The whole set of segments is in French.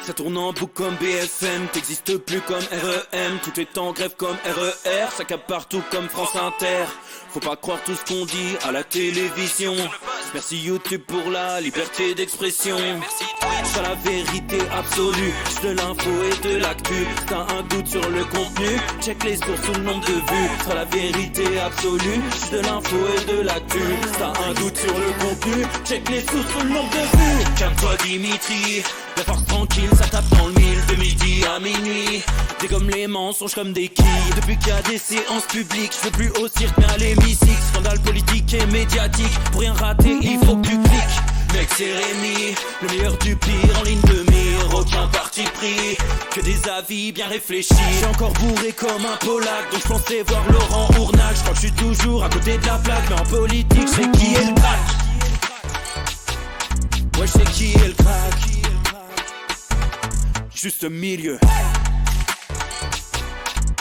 Ça tourne en boucle comme BFM, t'existes plus comme REM. Tout est en grève comme RER, ça capte partout comme France Inter. Faut pas croire tout ce qu'on dit à la télévision. Merci YouTube pour la liberté d'expression. C'est la vérité absolue, juste de l'info et de l'actu. T'as un doute sur le contenu, check les sources ou le nombre de vues. C'est la vérité absolue, juste de l'info et de l'actu. T'as un doute sur le contenu, check les sources ou le nombre de vues. Calme-toi Dimitri, la force tranquille, ça tape dans le mille. De midi à minuit, t'es comme les mensonges comme des quilles. Depuis qu'il y a des séances publiques, je veux plus au cirque mais à l'hémicycle. Scandale politique et médiatique, pour rien rater il faut que tu cliques. Mec c'est Rémi, le meilleur du pire en ligne de mire. Aucun parti pris, que des avis bien réfléchis. J'ai encore bourré comme un Polac, donc je pensais voir Laurent Ournac. Je crois que je suis toujours à côté de la plaque, mais en politique je sais qui est le crack. Ouais je sais qui est le crack. Juste milieu.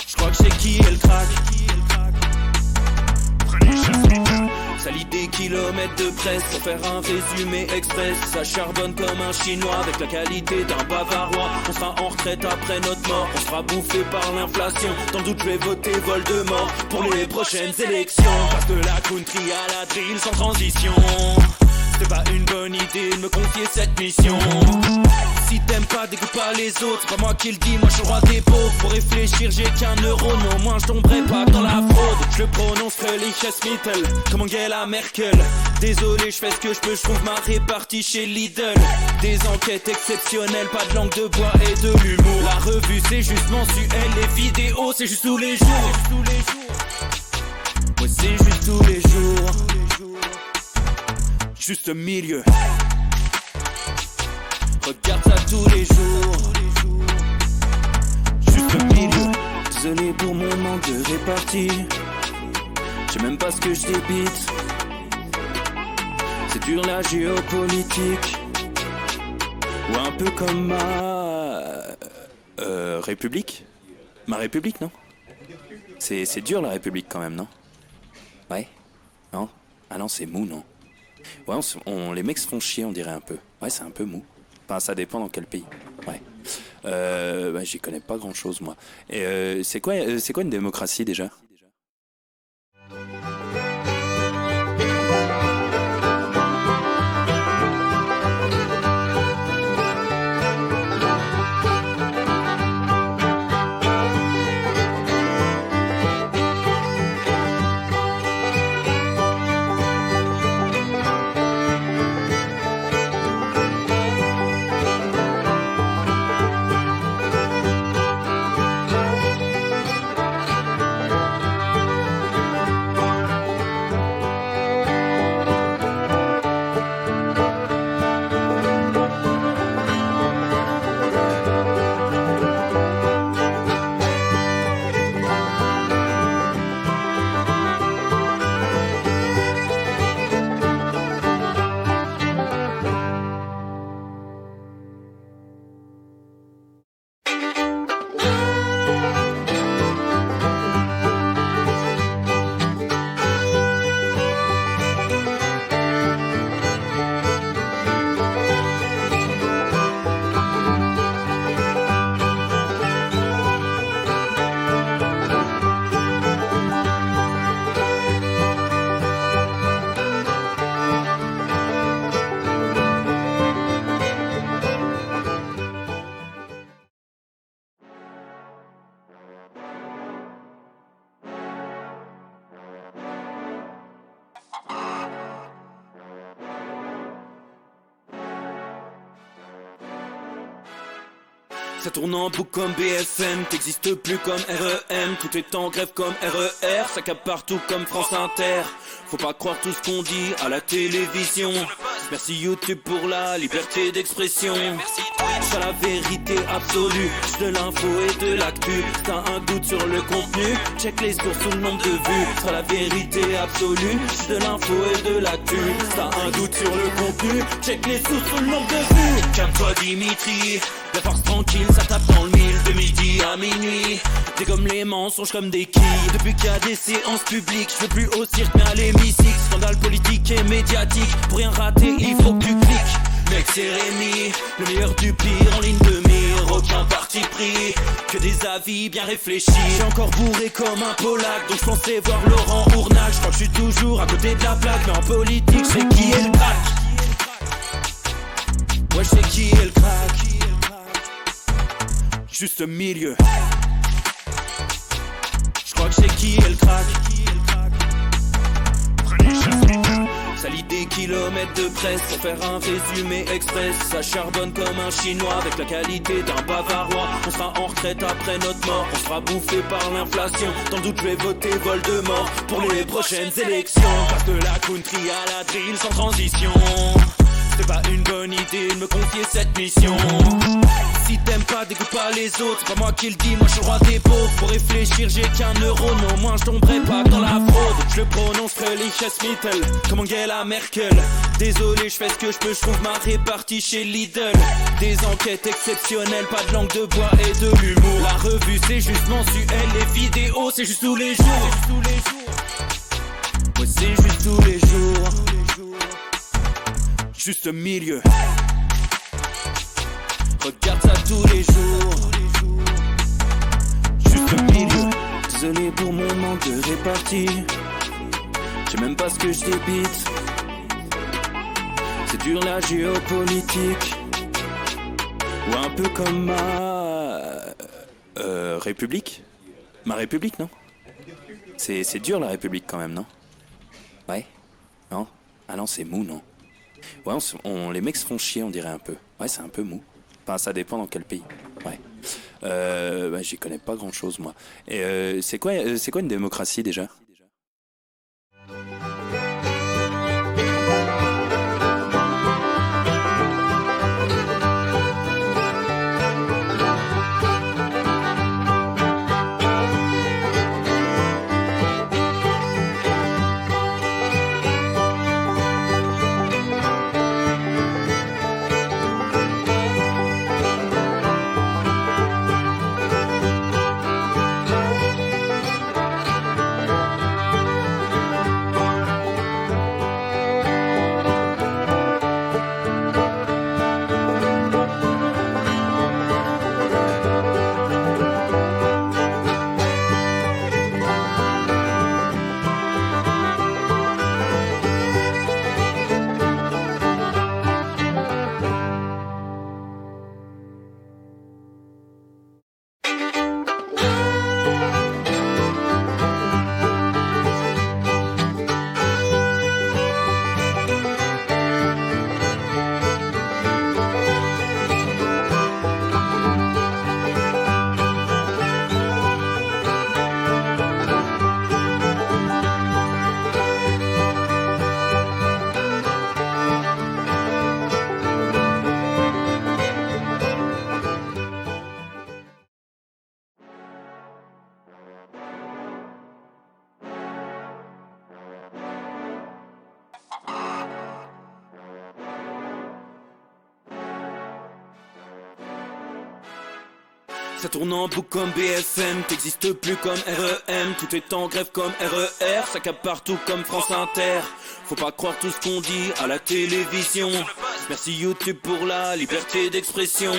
Je crois que je sais qui est le crack. Ça lit des kilomètres de presse pour faire un résumé express. Ça charbonne comme un chinois avec la qualité d'un bavarois. On sera en retraite après notre mort, on sera bouffé par l'inflation. Dans le doute je vais voter Voldemort pour les prochaines élections. Parce que la country à la drill sans transition. C'est pas une bonne idée de me confier cette mission. Si t'aimes pas, dégoûte pas les autres. C'est pas moi qui le dis, moi je suis roi des pauvres. Pour réfléchir, j'ai qu'un euro, non, moi je tomberai pas dans la fraude. Je le prononce Mittel, comme Angela Merkel. Désolé, je fais ce que je peux, je trouve ma répartie chez Lidl. Des enquêtes exceptionnelles, pas de langue de bois et de l'humour. La revue c'est juste mensuel, les vidéos c'est juste tous les jours. Ouais, c'est juste tous les jours. Juste milieu. Regarde ça tous les jours. Juste milieu. Désolé pour mon manque de répartie. Je sais même pas ce que je débite. C'est dur la géopolitique. Ou un peu comme ma... République. Ma République, non? C'est dur la République quand même, non? Ouais? Non? Ah non, c'est mou, non? Ouais, les mecs se font chier, on dirait un peu. Ouais, c'est un peu mou. Enfin, ça dépend dans quel pays. Ouais. Bah, j'y connais pas grand-chose, moi. Et c'est quoi une démocratie, déjà ? Ça tourne en boucle comme BFM, t'existes plus comme REM. Tout est en grève comme RER, ça capte partout comme France Inter. Faut pas croire tout ce qu'on dit à la télévision. Merci YouTube pour la liberté d'expression. C'est la vérité absolue, juste de l'info et de l'actu. T'as un doute sur le contenu, check les sources ou le nombre de vues. C'est la vérité absolue, juste de l'info et de l'actu. T'as un doute sur le contenu, check les sources ou le nombre de vues. Calme-toi Dimitri, la force tranquille, ça tape dans le mille. De midi à minuit, t'es comme les mensonges comme des quilles. Depuis qu'il y a des séances publiques, je veux plus au cirque mais à l'hémicycle. Scandale politique et médiatique, pour rien rater il faut que tu cliques. Mec c'est Rémi, le meilleur du pire en ligne de mire. Aucun parti pris, que des avis bien réfléchis. J'ai encore bourré comme un Polac, donc je pensais voir Laurent Ournac. Je crois que je suis toujours à côté de la plaque, mais en politique c'est qui est le crack. Ouais je sais qui est le crack. Juste milieu. Je crois que c'est qui est le crack. Ça lit des kilomètres de presse pour faire un résumé express. Ça charbonne comme un chinois avec la qualité d'un bavarois. On sera en retraite après notre mort, on sera bouffé par l'inflation. Dans le doute je vais voter Voldemort pour les prochaines élections. Passe de la country à la drill sans transition. C'est pas une bonne idée de me confier cette mission. Si t'aimes pas, dégoûte pas les autres. C'est pas moi qui le dis, moi je suis roi des pauvres. Pour réfléchir, j'ai qu'un euro, mais au moins je tomberai pas dans la fraude. Je le prononce Mittel, comme Angela Merkel. Désolé, je fais ce que je peux, je trouve ma répartie chez Lidl. Des enquêtes exceptionnelles, pas de langue de bois et de l'humour. La revue c'est juste mensuel, les vidéos c'est juste tous les jours. Ouais, c'est juste tous les jours. Juste milieu. Regarde ça tous les jours. Juste milieu. Désolé pour mon manque de répartie. Je sais même pas ce que je débite. C'est dur la géopolitique. Ou un peu comme ma République. Ma République, non? C'est dur la République quand même, non? Ouais? Non? Ah non, c'est mou, non? Ouais, les mecs se font chier, on dirait un peu. Ouais, c'est un peu mou. Enfin, ça dépend dans quel pays. Ouais. Bah, j'y connais pas grand chose, moi. Et c'est quoi une démocratie déjà? Ça tourne en boucle comme BFM, t'existes plus comme REM. Tout est en grève comme RER, ça capte partout comme France Inter. Faut pas croire tout ce qu'on dit à la télévision. Merci YouTube pour la liberté d'expression.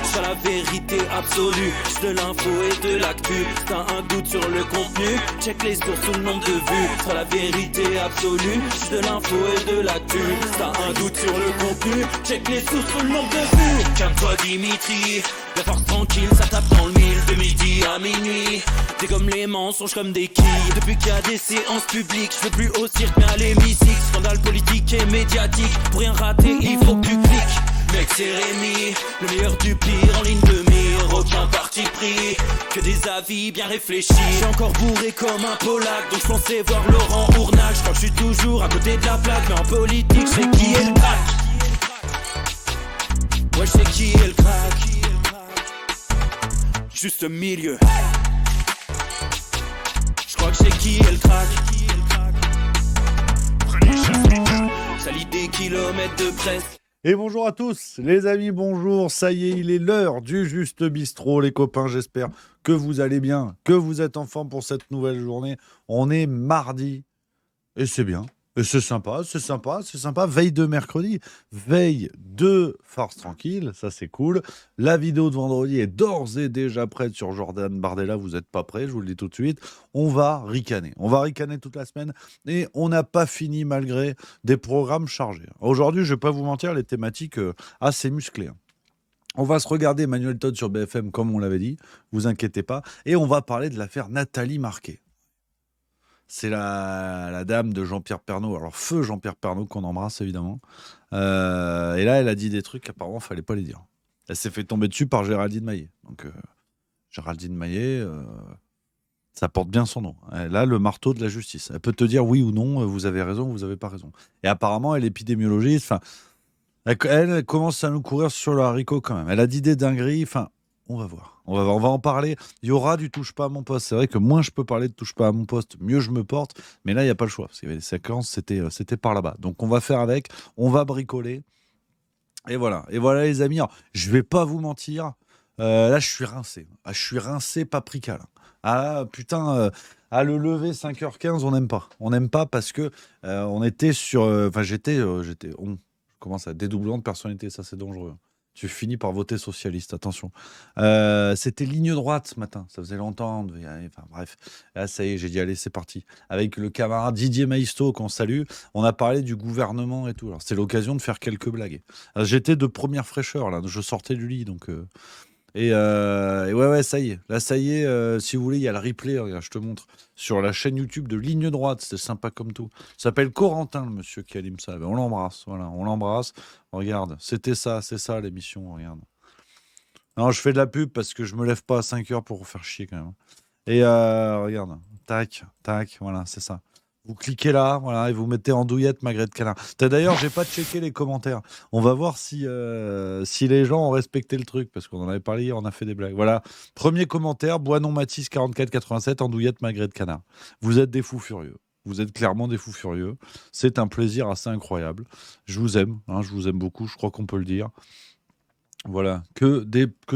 C'est la vérité absolue, c'est de l'info et de l'actu. T'as un doute sur le contenu, check les sources ou le nombre de vues. C'est la vérité absolue, c'est de l'info et de l'actu. T'as un doute sur le contenu, check les sources ou le nombre de vues. Calme-toi Dimitri, la force tranquille, ça tape dans le mille. De midi à minuit, t'es comme les mensonges comme des quilles. Depuis qu'il y a des séances publiques, je veux plus au cirque mais à l'hémicycle. Scandale politique et médiatique, pour rien rater il faut que tu cliques. Mec c'est Rémi, le meilleur du pire en ligne de mire. Aucun parti pris, que des avis bien réfléchis. J'ai encore bourré comme un Polac, donc je pensais voir Laurent Ournac. Je crois que je suis toujours à côté de la plaque, mais en politique c'est qui est le crack. Ouais je sais qui est le crack. Juste milieu. Je crois que c'est qui est le crack. Ça lit des kilomètres de presse. Et bonjour à tous, les amis, bonjour. Ça y est, il est l'heure du Juste Bistrot, les copains. J'espère que vous allez bien, que vous êtes en forme pour cette nouvelle journée. On est mardi et c'est bien. Et c'est sympa, c'est sympa, c'est sympa. Veille de mercredi, veille de Farce Tranquille, ça c'est cool. La vidéo de vendredi est d'ores et déjà prête sur Jordan Bardella, vous n'êtes pas prêts, je vous le dis tout de suite. On va ricaner. On va ricaner toute la semaine et on n'a pas fini malgré des programmes chargés. Aujourd'hui, je ne vais pas vous mentir, les thématiques assez musclées, hein. On va se regarder Emmanuel Todd sur BFM comme on l'avait dit, vous inquiétez pas. Et on va parler de l'affaire Nathalie Marquet. C'est la dame de Jean-Pierre Pernaut. Alors, feu Jean-Pierre Pernaut qu'on embrasse évidemment. Et là, elle a dit des trucs apparemment, fallait pas les dire. Elle s'est fait tomber dessus par Géraldine Maillet. Donc, Géraldine Maillet, ça porte bien son nom. Elle a le marteau de la justice. Elle peut te dire oui ou non, vous avez raison, vous avez pas raison. Et apparemment, elle est épidémiologiste. Enfin, elle commence à nous courir sur le haricot quand même. Elle a dit des dingueries. Enfin, on va voir. On va en parler. Il y aura du touche pas à mon poste. C'est vrai que moins je peux parler de touche pas à mon poste, mieux je me porte. Mais là, il n'y a pas le choix. Parce qu'il y avait des séquences, c'était par là-bas. Donc on va faire avec. On va bricoler. Et voilà. Et voilà les amis. Alors, je vais pas vous mentir. Là, je suis rincé. Ah, je suis rincé paprika. Là. Ah putain. À le lever 5h15, on n'aime pas. On n'aime pas parce que on était sur. Enfin, on commence à dédoublement de personnalité. Ça, c'est dangereux. Tu finis par voter socialiste, attention. C'était ligne droite ce matin, ça faisait longtemps. Enfin bref, là ça y est, j'ai dit allez, c'est parti. Avec le camarade Didier Maisto qu'on salue, on a parlé du gouvernement et tout. Alors c'était l'occasion de faire quelques blagues. Alors, j'étais de première fraîcheur là, je sortais du lit donc. Et ouais, ça y est. Là, ça y est, si vous voulez, il y a le replay, regarde, je te montre, sur la chaîne YouTube de Ligne Droite. C'est sympa comme tout. Il s'appelle Corentin, le monsieur qui anime ça. Ben, on l'embrasse, voilà, on l'embrasse. Regarde, c'était ça, c'est ça l'émission, regarde. Non, je fais de la pub parce que je me lève pas à 5h pour vous faire chier quand même. Et regarde, tac, tac, voilà, c'est ça. Vous cliquez là, voilà, et vous mettez en douillette magret de canard. D'ailleurs, j'ai pas checké les commentaires. On va voir si les gens ont respecté le truc, parce qu'on en avait parlé hier, on a fait des blagues. Voilà, premier commentaire, Boinon Matisse 4487, en douillette magret de canard. Vous êtes des fous furieux. Vous êtes clairement des fous furieux. C'est un plaisir assez incroyable. Je vous aime, hein, je vous aime beaucoup, je crois qu'on peut le dire. Voilà, que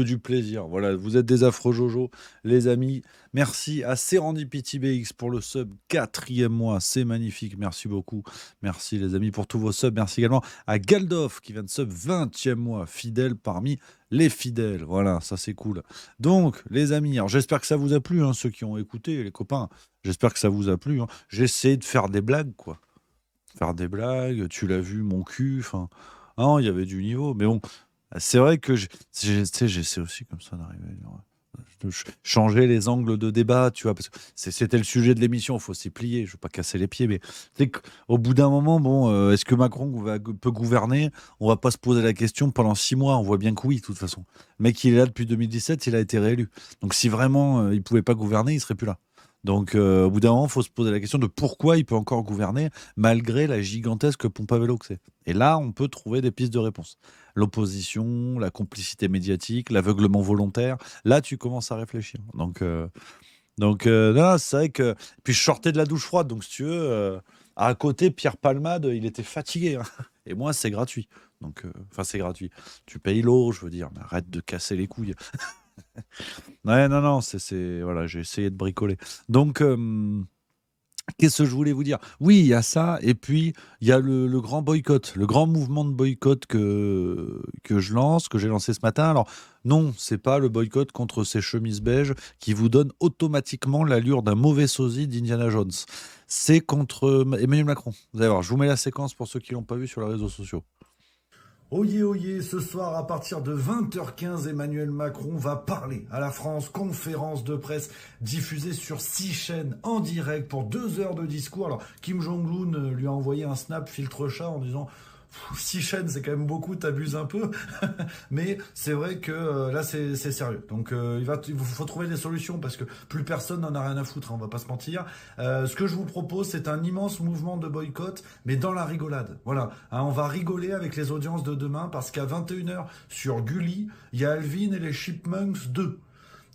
du plaisir. Voilà, vous êtes des affreux Jojo, les amis. Merci à Serendipity BX pour le sub 4e mois. C'est magnifique. Merci beaucoup. Merci les amis pour tous vos subs. Merci également à Galdov qui vient de sub 20e mois. Fidèle parmi les fidèles. Voilà, ça c'est cool. Donc, les amis, alors j'espère que ça vous a plu, hein, ceux qui ont écouté, les copains. J'espère que ça vous a plu. Hein. J'essaie de faire des blagues, quoi. Faire des blagues, tu l'as vu, mon cul. Enfin, il y avait du niveau. Mais bon. C'est vrai que j'essaie aussi comme ça d'arriver. De changer les angles de débat, tu vois, parce que c'était le sujet de l'émission, il faut s'y plier, je veux pas casser les pieds, mais au bout d'un moment, bon, est-ce que Macron peut gouverner? On va pas se poser la question pendant 6 mois, on voit bien que oui, de toute façon. Le mec, il est là depuis 2017, il a été réélu. Donc si vraiment il pouvait pas gouverner, il serait plus là. Donc au bout d'un moment, il faut se poser la question de pourquoi il peut encore gouverner malgré la gigantesque pompe à vélo que c'est. Et là, on peut trouver des pistes de réponse. L'opposition, la complicité médiatique, l'aveuglement volontaire. Là, tu commences à réfléchir. Donc non, c'est vrai que... Puis je sortais de la douche froide, donc si tu veux, à côté, Pierre Palmade, il était fatigué. Hein. Et moi, c'est gratuit. Donc, enfin, c'est gratuit. Tu payes l'eau, je veux dire, mais arrête de casser les couilles. Ouais, non, voilà, j'ai essayé de bricoler. Donc, qu'est-ce que je voulais vous dire? Oui, il y a ça, et puis il y a le grand boycott, le grand mouvement de boycott que je lance, que j'ai lancé ce matin. Alors, non, c'est pas le boycott contre ces chemises beiges qui vous donnent automatiquement l'allure d'un mauvais sosie d'Indiana Jones. C'est contre Emmanuel Macron. Vous allez voir, je vous mets la séquence pour ceux qui l'ont pas vu sur les réseaux sociaux. Oyez, ce soir, à partir de 20h15, Emmanuel Macron va parler à la France, conférence de presse diffusée sur 6 chaînes en direct pour 2 heures de discours. Alors, Kim Jong-un lui a envoyé un snap filtre chat en disant... 6 chaînes, c'est quand même beaucoup, t'abuses un peu. Mais c'est vrai que là, c'est sérieux. Donc, il faut trouver des solutions parce que plus personne n'en a rien à foutre, hein, on va pas se mentir. Ce que je vous propose, c'est un immense mouvement de boycott, mais dans la rigolade. Voilà. Hein, on va rigoler avec les audiences de demain parce qu'à 21h sur Gulli, il y a Alvin et les Chipmunks 2.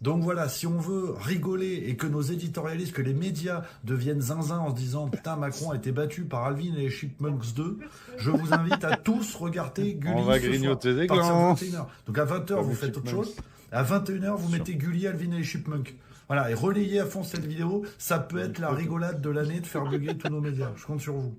Donc voilà, si on veut rigoler et que nos éditorialistes, que les médias deviennent zinzin en se disant « Putain, Macron a été battu par Alvin et les Chipmunks 2 », je vous invite à tous regarder Gulli on va ce grignoter soir, des à partir glands. de 21h. Donc à 20h, vous faites autre chose. À 21h, vous mettez Gulli, Alvin et les Chipmunks. Voilà, et relayez à fond cette vidéo. Ça peut être la rigolade de l'année de faire bugger tous nos médias. Je compte sur vous.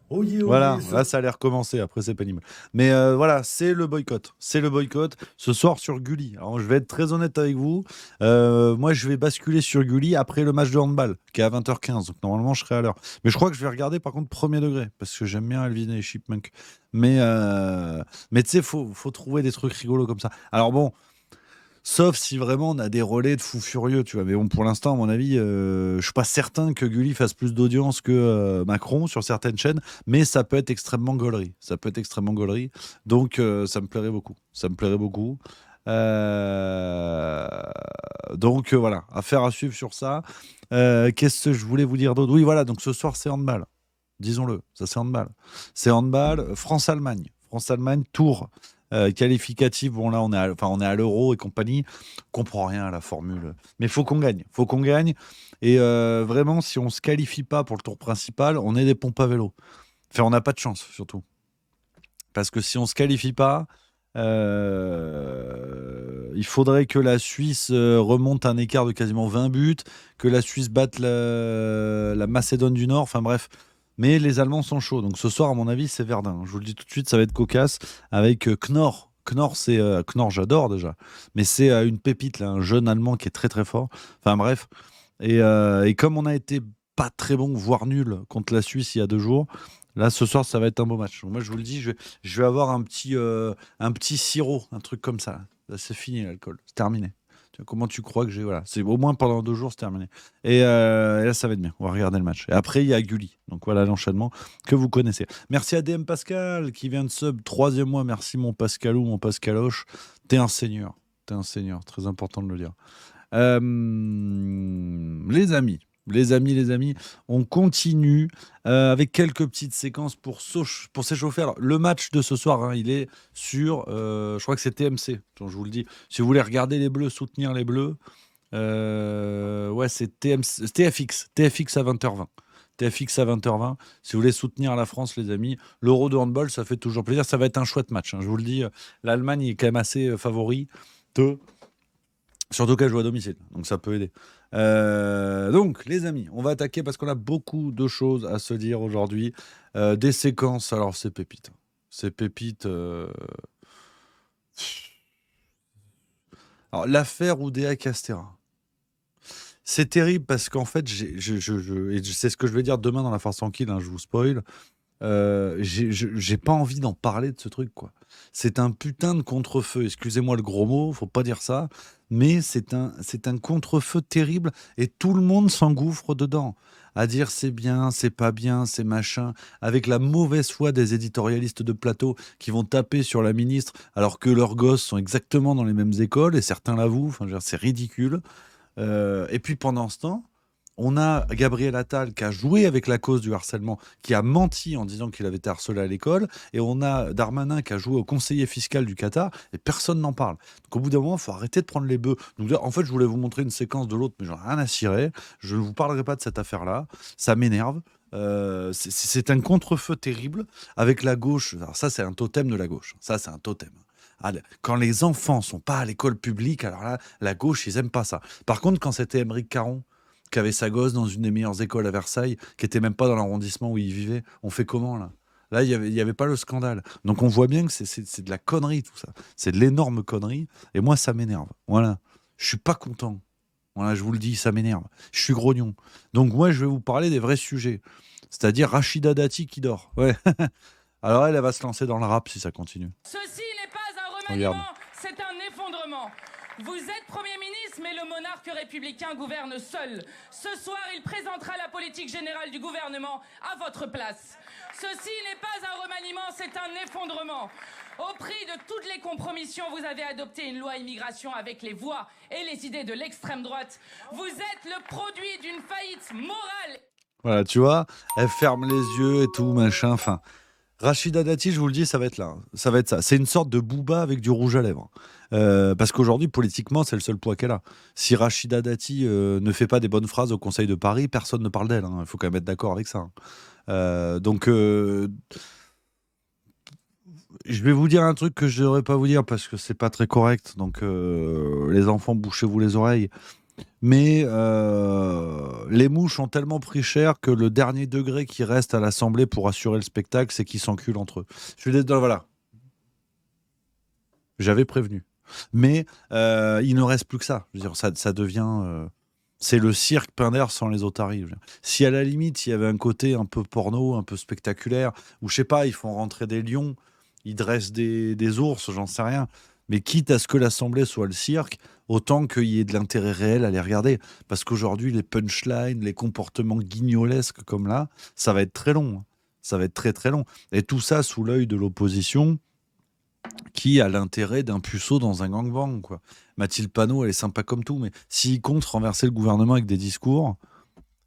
Oyez, Voilà, oyez. là ça a l'air commencé, après c'est pénible. Mais voilà, c'est le boycott. C'est le boycott ce soir sur Gulli. Alors je vais être très honnête avec vous. Moi je vais basculer sur Gulli après le match de handball, qui est à 20h15. Donc normalement je serai à l'heure. Mais je crois que je vais regarder par contre premier degré, parce que j'aime bien Alvin et Chipmunk. Mais tu sais, faut trouver des trucs rigolos comme ça. Alors bon. Sauf si vraiment on a des relais de fous furieux, tu vois. Mais bon, pour l'instant, à mon avis, je suis pas certain que Gulli fasse plus d'audience que Macron sur certaines chaînes, mais ça peut être extrêmement gaulerie. Ça peut être extrêmement gaulerie. Donc, ça me plairait beaucoup. Ça me plairait beaucoup. Euh, Donc, voilà, affaire à suivre sur ça. Qu'est-ce que je voulais vous dire d'autre? Oui, voilà, donc ce soir, c'est handball. Disons-le, ça c'est handball. C'est handball, France-Allemagne. France-Allemagne, tour qualificatif. Bon, là, on est à l'Euro et compagnie. On comprend rien à la formule. Mais il faut qu'on gagne. Faut qu'on gagne. Et vraiment, si on ne se qualifie pas pour le tour principal, on est des pompes à vélo. Enfin, on n'a pas de chance, surtout. Parce que si on ne se qualifie pas, il faudrait que la Suisse remonte un écart de quasiment 20 buts, que la Suisse batte la Macédoine du Nord. Enfin bref. Mais les Allemands sont chauds. Donc ce soir, à mon avis, c'est Verdun. Je vous le dis tout de suite, ça va être cocasse avec Knorr. Knorr, j'adore déjà. Mais c'est une pépite, là, un jeune Allemand qui est très très fort. Enfin bref. Et comme on a été pas très bon, voire nul contre la Suisse il y a 2 jours, là ce soir, ça va être un beau match. Donc moi, je vous le dis, je vais avoir un petit sirop, un truc comme ça. Là, c'est fini l'alcool, c'est terminé. Comment tu crois que j'ai. Voilà, c'est au moins pendant 2 jours, c'est terminé. Et là, ça va être bien. On va regarder le match. Et après, il y a Gulli. Donc voilà l'enchaînement que vous connaissez. Merci à DM Pascal qui vient de sub 3e mois. Merci mon Pascalou, mon Pascaloche. T'es un seigneur. T'es un seigneur. Très important de le dire. Les amis, on continue avec quelques petites séquences pour s'échauffer. Alors, le match de ce soir, hein, il est sur, je crois que c'est TMC, donc je vous le dis. Si vous voulez regarder les Bleus, soutenir les Bleus, ouais, c'est TFX à 20h20. TFX à 20h20. Si vous voulez soutenir la France, les amis, l'Euro de handball, ça fait toujours plaisir. Ça va être un chouette match, hein, je vous le dis. L'Allemagne est quand même assez favori. Surtout qu'elle joue à domicile, donc ça peut aider. Donc, les amis, on va attaquer parce qu'on a beaucoup de choses à se dire aujourd'hui. Des séquences, alors c'est pépite. C'est pépite. Alors, l'affaire Oudéa Castéra. C'est terrible parce qu'en fait, et c'est ce que je vais dire demain dans la Force Tranquille, hein, je vous spoil. J'ai pas envie d'en parler de ce truc, quoi. C'est un putain de contre-feu. Excusez-moi le gros mot, faut pas dire ça, mais c'est un contre-feu terrible et tout le monde s'engouffre dedans. À dire c'est bien, c'est pas bien, c'est machin, avec la mauvaise foi des éditorialistes de plateau qui vont taper sur la ministre alors que leurs gosses sont exactement dans les mêmes écoles et certains l'avouent. Enfin, je veux dire, c'est ridicule. Et puis pendant ce temps, on a Gabriel Attal qui a joué avec la cause du harcèlement, qui a menti en disant qu'il avait été harcelé à l'école, et on a Darmanin qui a joué au conseiller fiscal du Qatar, et personne n'en parle. Donc au bout d'un moment, il faut arrêter de prendre les bœufs. Donc en fait, je voulais vous montrer une séquence de l'autre, mais j'en ai rien à cirer. Je ne vous parlerai pas de cette affaire-là. Ça m'énerve. C'est un contre-feu terrible avec la gauche. Alors ça, c'est un totem de la gauche. Ça, c'est un totem. Quand les enfants sont pas à l'école publique, alors là, la gauche, ils aiment pas ça. Par contre, quand c'était Émeric Caron qui avait sa gosse dans une des meilleures écoles à Versailles, qui était même pas dans l'arrondissement où il vivait, on fait comment là? Là, il y avait pas le scandale. Donc on voit bien que c'est de la connerie tout ça. C'est de l'énorme connerie. Et moi, ça m'énerve. Voilà. Je suis pas content. Voilà, je vous le dis, ça m'énerve. Je suis grognon. Donc moi, je vais vous parler des vrais sujets. C'est-à-dire Rachida Dati qui dort. Ouais. Alors elle va se lancer dans le rap si ça continue. Ceci n'est pas un remaniement, c'est un effondrement. Vous êtes Premier ministre, mais le monarque républicain gouverne seul. Ce soir, il présentera la politique générale du gouvernement à votre place. Ceci n'est pas un remaniement, c'est un effondrement. Au prix de toutes les compromissions, vous avez adopté une loi immigration avec les voix et les idées de l'extrême droite. Vous êtes le produit d'une faillite morale. Voilà, tu vois, elle ferme les yeux et tout, machin, enfin... Rachida Dati, je vous le dis, ça va être là. Ça va être ça. C'est une sorte de Booba avec du rouge à lèvres. Parce qu'aujourd'hui, politiquement, c'est le seul poids qu'elle a. Si Rachida Dati ne fait pas des bonnes phrases au Conseil de Paris, personne ne parle d'elle. Il faut quand même être d'accord avec ça. Donc, je vais vous dire un truc que je ne devrais pas vous dire parce que c'est pas très correct. Donc, les enfants, bouchez-vous les oreilles. Mais les mouches ont tellement pris cher que le dernier degré qui reste à l'Assemblée pour assurer le spectacle, c'est qu'ils s'enculent entre eux. Je suis désolé, voilà. J'avais prévenu. Mais il ne reste plus que ça. Je veux dire, ça devient... c'est le cirque Pinder sans les otaries. Si à la limite, il y avait un côté un peu porno, un peu spectaculaire, ou je sais pas, ils font rentrer des lions, ils dressent des ours, j'en sais rien. Mais quitte à ce que l'Assemblée soit le cirque, autant qu'il y ait de l'intérêt réel à les regarder. Parce qu'aujourd'hui, les punchlines, les comportements guignolesques comme là, ça va être très long. Hein. Ça va être très très long. Et tout ça sous l'œil de l'opposition qui a l'intérêt d'un puceau dans un gangbang, quoi. Mathilde Panot, elle est sympa comme tout, mais s'il compte renverser le gouvernement avec des discours,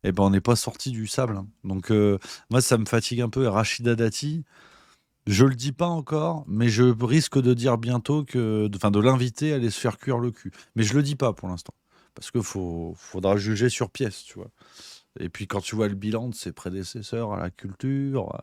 eh ben on n'est pas sorti du sable. Hein. Donc moi, ça me fatigue un peu. Et Rachida Dati, je le dis pas encore, mais je risque de dire bientôt de l'inviter à aller se faire cuire le cul. Mais je le dis pas pour l'instant, parce que faudra juger sur pièce, tu vois. Et puis quand tu vois le bilan de ses prédécesseurs à la culture,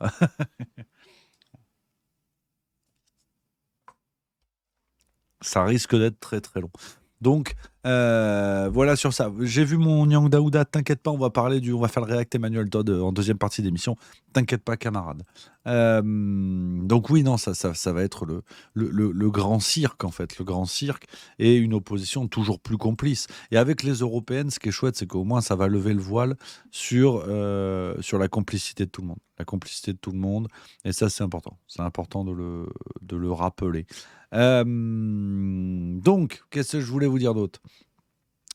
ça risque d'être très très long. Donc voilà sur ça. J'ai vu mon Nyang Daouda, t'inquiète pas, on va faire le React Emmanuel Todd en deuxième partie d'émission. T'inquiète pas, camarade. Donc oui, non, ça va être le grand cirque, en fait, le grand cirque, et une opposition toujours plus complice. Et avec les européennes, ce qui est chouette, c'est qu'au moins ça va lever le voile sur la complicité de tout le monde. La complicité de tout le monde, et ça c'est important. C'est important de le rappeler. Donc, qu'est-ce que je voulais vous dire d'autre?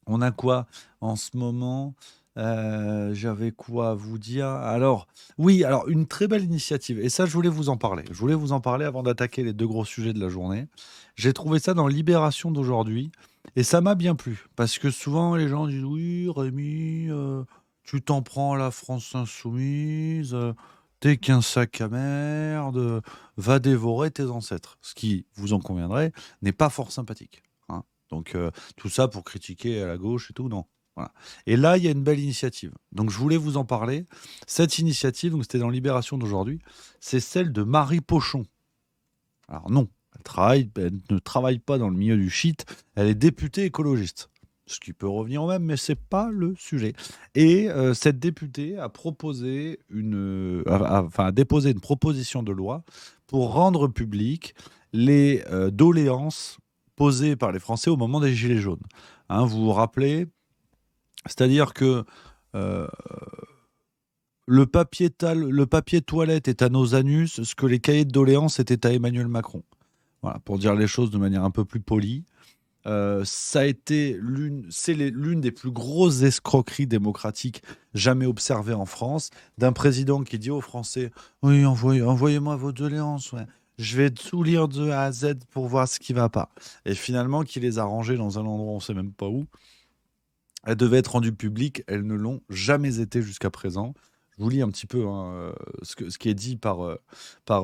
On a quoi en ce moment? J'avais quoi à vous dire? Alors, oui, alors une très belle initiative. Et ça, je voulais vous en parler. Je voulais vous en parler avant d'attaquer les deux gros sujets de la journée. J'ai trouvé ça dans Libération d'aujourd'hui. Et ça m'a bien plu. Parce que souvent, les gens disent, oui, Rémi, tu t'en prends à la France insoumise. T'es qu'un sac à merde, va dévorer tes ancêtres. Ce qui, vous en conviendrez, n'est pas fort sympathique. Hein. Donc, tout ça pour critiquer à la gauche et tout, non. Voilà. Et là, il y a une belle initiative. Donc, je voulais vous en parler. Cette initiative, donc c'était dans Libération d'aujourd'hui, c'est celle de Marie Pochon. Alors, non, elle ne travaille pas dans le milieu du shit, elle est députée écologiste. Ce qui peut revenir au même, mais c'est pas le sujet. Et cette députée a proposé a déposé une proposition de loi pour rendre public les doléances posées par les Français au moment des Gilets jaunes. Hein, vous vous rappelez? C'est-à-dire que euh, le papier toilette est à nos anus, ce que les cahiers de doléances étaient à Emmanuel Macron. Voilà, pour dire les choses de manière un peu plus polie. Ça a été l'une des plus grosses escroqueries démocratiques jamais observées en France, d'un président qui dit aux Français « Oui, envoyez-moi vos doléances, ouais. Je vais tout lire de A à Z pour voir ce qui ne va pas. » Et finalement, qui les a rangées dans un endroit, on ne sait même pas où. Elles devaient être rendues publiques, elles ne l'ont jamais été jusqu'à présent. Je vous lis un petit peu hein, ce qui est dit par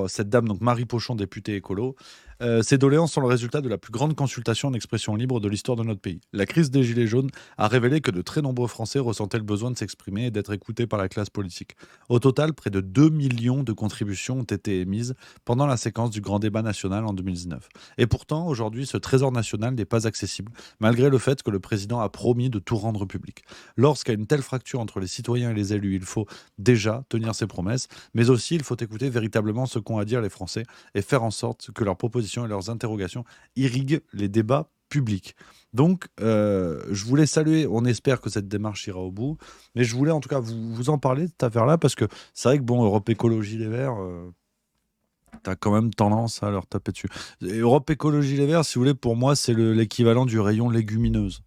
cette dame, donc Marie Pochon, députée écolo. Ces doléances sont le résultat de la plus grande consultation en expression libre de l'histoire de notre pays. La crise des Gilets jaunes a révélé que de très nombreux Français ressentaient le besoin de s'exprimer et d'être écoutés par la classe politique. Au total, près de 2 millions de contributions ont été émises pendant la séquence du grand débat national en 2019. Et pourtant, aujourd'hui, ce trésor national n'est pas accessible, malgré le fait que le président a promis de tout rendre public. Lorsqu'il y a une telle fracture entre les citoyens et les élus, il faut déjà tenir ses promesses, mais aussi il faut écouter véritablement ce qu'ont à dire les Français et faire en sorte que leurs propositions et leurs interrogations irriguent les débats publics. Donc, je voulais saluer, on espère que cette démarche ira au bout, mais je voulais en tout cas vous en parler de cette affaire-là, parce que c'est vrai que, bon, Europe Écologie Les Verts, t'as quand même tendance à leur taper dessus. Et Europe Écologie Les Verts, si vous voulez, pour moi, c'est l'équivalent du rayon légumineuse.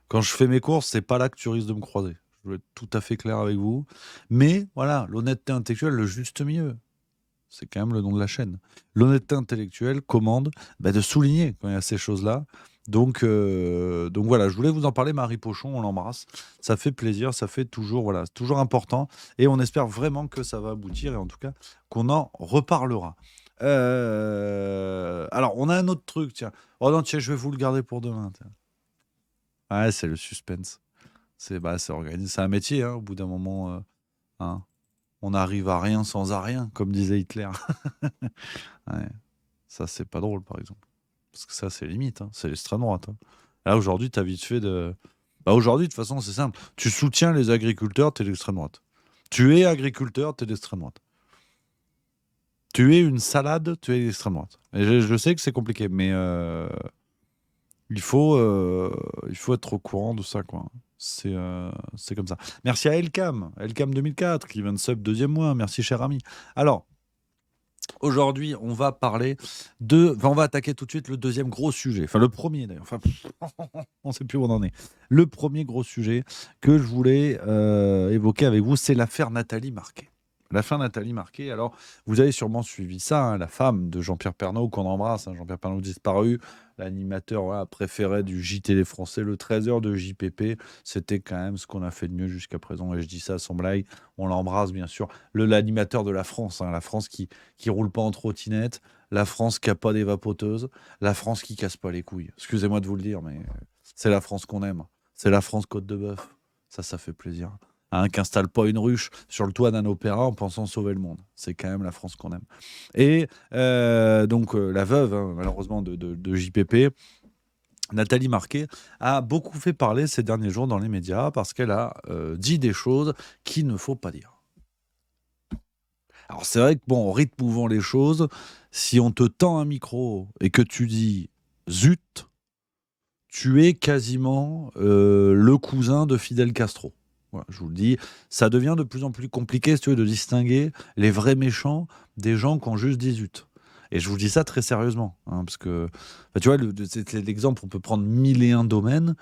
Quand je fais mes courses, c'est pas là que tu risques de me croiser. Je veux être tout à fait clair avec vous. Mais voilà, l'honnêteté intellectuelle, le juste milieu. C'est quand même le nom de la chaîne. L'honnêteté intellectuelle commande de souligner quand il y a ces choses-là. Donc voilà, je voulais vous en parler, Marie Pochon, on l'embrasse. Ça fait plaisir, ça fait toujours, voilà, c'est toujours important. Et on espère vraiment que ça va aboutir et en tout cas qu'on en reparlera. Alors, on a un autre truc, tiens. Oh non, tiens, je vais vous le garder pour demain. Tiens. Ouais, c'est le suspense. C'est organisé. C'est un métier, hein, au bout d'un moment. Hein. On n'arrive à rien sans à rien, comme disait Hitler. Ouais. Ça, c'est pas drôle, par exemple. Parce que ça, c'est limite. Hein. C'est l'extrême droite. Hein. Là, aujourd'hui, tu as vite fait Bah aujourd'hui, de toute façon, c'est simple. Tu soutiens les agriculteurs, t'es d'extrême droite. Tu es agriculteur, t'es d'extrême droite. Tu es une salade, tu es d'extrême droite. Et je sais que c'est compliqué, mais il faut être au courant de ça, quoi. C'est comme ça. Merci à Elkam 2004 qui vient de sub deuxième mois. Merci, cher ami. Alors, aujourd'hui, on va parler on va attaquer tout de suite le deuxième gros sujet. Enfin, le premier d'ailleurs. Enfin, on ne sait plus où on en est. Le premier gros sujet que je voulais évoquer avec vous, c'est l'affaire Nathalie Marquet. L'affaire Nathalie Marquet, alors vous avez sûrement suivi ça, hein, la femme de Jean-Pierre Pernaut qu'on embrasse, hein, Jean-Pierre Pernaut disparu, l'animateur préféré du JT des Français, le 13h de JPP, c'était quand même ce qu'on a fait de mieux jusqu'à présent, et je dis ça sans blague, on l'embrasse bien sûr, l'animateur de la France, hein, la France qui roule pas en trottinette, la France qui a pas d'évapoteuse, la France qui casse pas les couilles, excusez-moi de vous le dire, mais c'est la France qu'on aime, c'est la France Côte de Bœuf, ça fait plaisir. Hein, qu'installe pas une ruche sur le toit d'un opéra en pensant sauver le monde. C'est quand même la France qu'on aime. Et donc la veuve, hein, malheureusement, de JPP, Nathalie Marquet, a beaucoup fait parler ces derniers jours dans les médias parce qu'elle a dit des choses qu'il ne faut pas dire. Alors c'est vrai que, bon, en rythme mouvant les choses, si on te tend un micro et que tu dis « zut », tu es quasiment le cousin de Fidel Castro. Voilà, je vous le dis, ça devient de plus en plus compliqué, si tu veux, de distinguer les vrais méchants des gens qui ont juste 18. Et je vous dis ça très sérieusement, hein, parce que, tu vois, c'est l'exemple, on peut prendre 1001 domaines.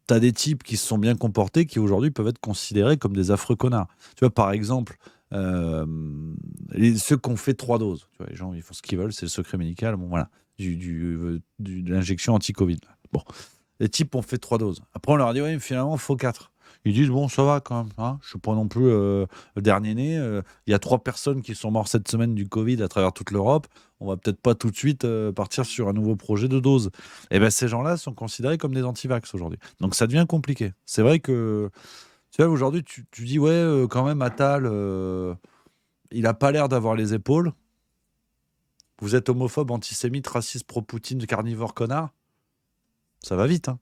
Tu as des types qui se sont bien comportés, qui aujourd'hui peuvent être considérés comme des affreux connards. Tu vois, par exemple, ceux qui ont fait 3 doses. Tu vois, les gens, ils font ce qu'ils veulent, c'est le secret médical. Bon, voilà, de l'injection anti-Covid. Bon, les types ont fait 3 doses. Après, on leur a dit, oui, finalement, il faut 4. Ils disent, bon, ça va quand même, hein, je ne suis pas non plus le dernier né. Il y a 3 personnes qui sont mortes cette semaine du Covid à travers toute l'Europe. On va peut-être pas tout de suite partir sur un nouveau projet de dose. Et bien, ces gens-là sont considérés comme des anti-vax aujourd'hui. Donc, ça devient compliqué. C'est vrai que, tu vois, aujourd'hui, tu dis, ouais, quand même, Attal, il n'a pas l'air d'avoir les épaules. Vous êtes homophobe, antisémite, raciste, pro-Poutine, carnivore, connard. Ça va vite, hein.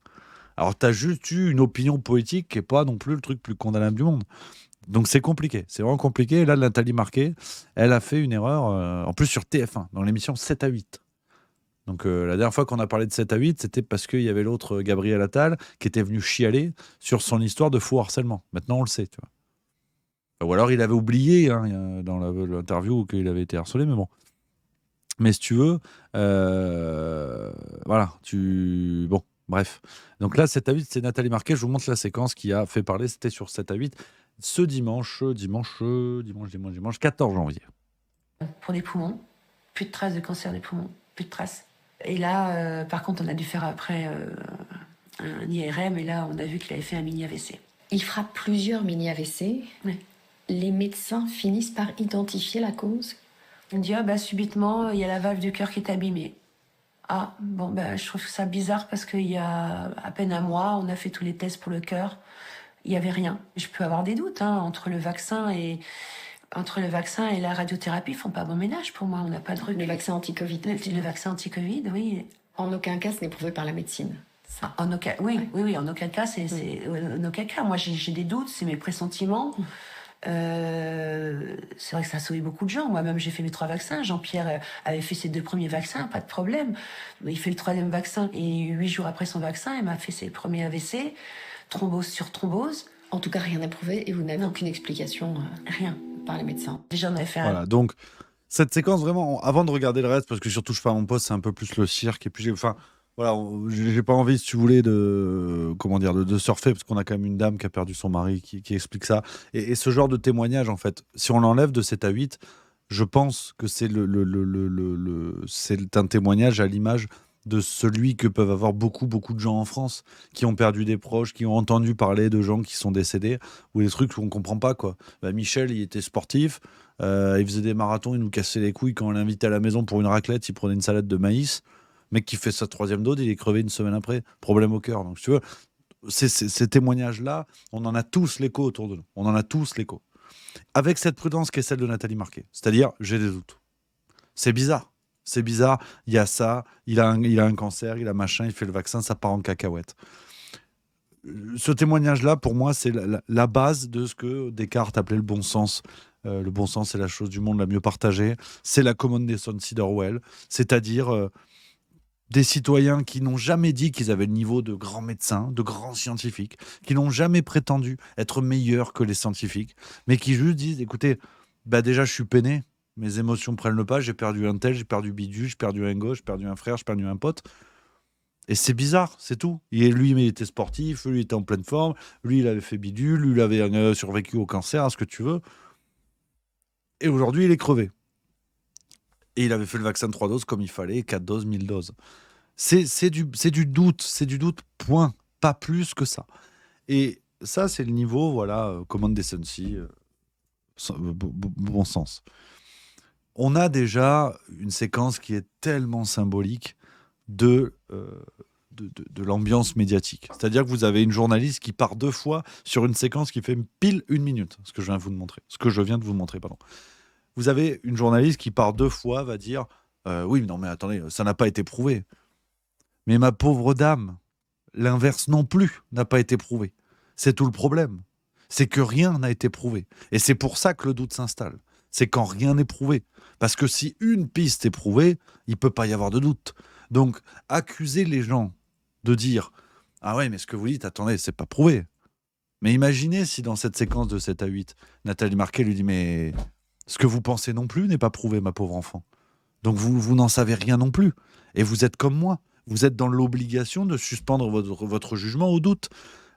Alors, tu as juste eu une opinion politique qui n'est pas non plus le truc plus condamnable du monde. Donc, c'est compliqué. C'est vraiment compliqué. Et là, Nathalie Marquet, elle a fait une erreur, en plus sur TF1, dans l'émission 7 à 8. Donc, la dernière fois qu'on a parlé de 7 à 8, c'était parce qu'il y avait l'autre Gabriel Attal qui était venu chialer sur son histoire de faux harcèlement. Maintenant, on le sait, tu vois. Ou alors, il avait oublié, hein, dans l'interview qu'il avait été harcelé, mais bon. Mais si tu veux, voilà, Bon. Bref, donc là, 7 à 8, c'est Nathalie Marquet. Je vous montre la séquence qui a fait parler. C'était sur 7 à 8 ce dimanche 14 janvier. Pour les poumons, plus de traces de cancer des poumons, plus de traces. Et là, par contre, on a dû faire après un IRM et là, on a vu qu'il avait fait un mini AVC. Il fera plusieurs mini AVC. Oui. Les médecins finissent par identifier la cause. On dit, subitement, il y a la valve du cœur qui est abîmée. Ah, bon, je trouve ça bizarre parce qu'il y a à peine un mois, on a fait tous les tests pour le cœur. Il n'y avait rien. Je peux avoir des doutes, entre le vaccin et la radiothérapie, ils font pas bon ménage pour moi. On n'a pas de recul. Le vaccin anti-Covid. Le vaccin anti-Covid, oui. En aucun cas, ce n'est prouvé par la médecine. En aucun, oui, en aucun cas, en aucun cas. Moi, j'ai des doutes, c'est mes pressentiments. C'est vrai que ça a sauvé beaucoup de gens. Moi-même, j'ai fait mes 3 vaccins. Jean-Pierre avait fait ses 2 premiers vaccins, pas de problème. Il fait le 3e vaccin et 8 jours après son vaccin, il m'a fait ses premiers AVC, thrombose sur thrombose. En tout cas, rien n'est prouvé et vous n'avez aucune explication rien par les médecins. Déjà, on avait fait Voilà, donc cette séquence, vraiment, avant de regarder le reste, parce que surtout je fais à mon poste, c'est un peu plus le cirque. Et puis voilà, j'ai pas envie, si tu voulais, de surfer, parce qu'on a quand même une dame qui a perdu son mari qui explique ça. Et ce genre de témoignage, en fait, si on l'enlève de 7 à 8, je pense que c'est c'est un témoignage à l'image de celui que peuvent avoir beaucoup de gens en France qui ont perdu des proches, qui ont entendu parler de gens qui sont décédés, ou des trucs où on comprend pas, quoi. Michel, il était sportif, il faisait des marathons, il nous cassait les couilles quand on l'invitait à la maison pour une raclette, il prenait une salade de maïs. Mec qui fait sa 3e dose, il est crevé une semaine après. Problème au cœur. Donc, si tu veux, ces témoignages-là, on en a tous l'écho autour de nous. On en a tous l'écho. Avec cette prudence qui est celle de Nathalie Marquet. C'est-à-dire, j'ai des doutes. C'est bizarre. C'est bizarre. Il y a ça, il a un cancer, il a machin, il fait le vaccin, ça part en cacahuète. ce témoignage-là, pour moi, c'est la base de ce que Descartes appelait le bon sens. Le bon sens, c'est la chose du monde la mieux partagée. C'est la common decency d'Orwell, c'est-à-dire des citoyens qui n'ont jamais dit qu'ils avaient le niveau de grands médecins, de grands scientifiques, qui n'ont jamais prétendu être meilleurs que les scientifiques, mais qui juste disent, écoutez, déjà je suis peiné, mes émotions prennent le pas, j'ai perdu un tel, j'ai perdu bidule, j'ai perdu un gauche, j'ai perdu un frère, j'ai perdu un pote. Et c'est bizarre, c'est tout. Et lui, il était sportif, lui, il était en pleine forme, lui, il avait fait bidule, lui, il avait survécu au cancer, à ce que tu veux. Et aujourd'hui, il est crevé. Et il avait fait le vaccin de 3 doses comme il fallait, 4 doses, 1000 doses. C'est du doute, point. Pas plus que ça. Et ça, c'est le niveau, voilà, common decency, bon sens. On a déjà une séquence qui est tellement symbolique de l'ambiance médiatique. C'est-à-dire que vous avez une journaliste qui part 2 fois sur une séquence qui fait pile 1 minute, ce que je viens de vous montrer, pardon. Vous avez une journaliste qui par 2 fois va dire oui, mais non, mais attendez, ça n'a pas été prouvé. Mais ma pauvre dame, l'inverse non plus n'a pas été prouvé. C'est tout le problème. C'est que rien n'a été prouvé. Et c'est pour ça que le doute s'installe. C'est quand rien n'est prouvé. Parce que si une piste est prouvée, il ne peut pas y avoir de doute. Donc, accuser les gens de dire ah ouais, mais ce que vous dites, attendez, c'est pas prouvé. Mais imaginez si dans cette séquence de 7 à 8, Nathalie Marquet lui dit mais ce que vous pensez non plus n'est pas prouvé, ma pauvre enfant. Donc vous n'en savez rien non plus. Et vous êtes comme moi. Vous êtes dans l'obligation de suspendre votre jugement au doute.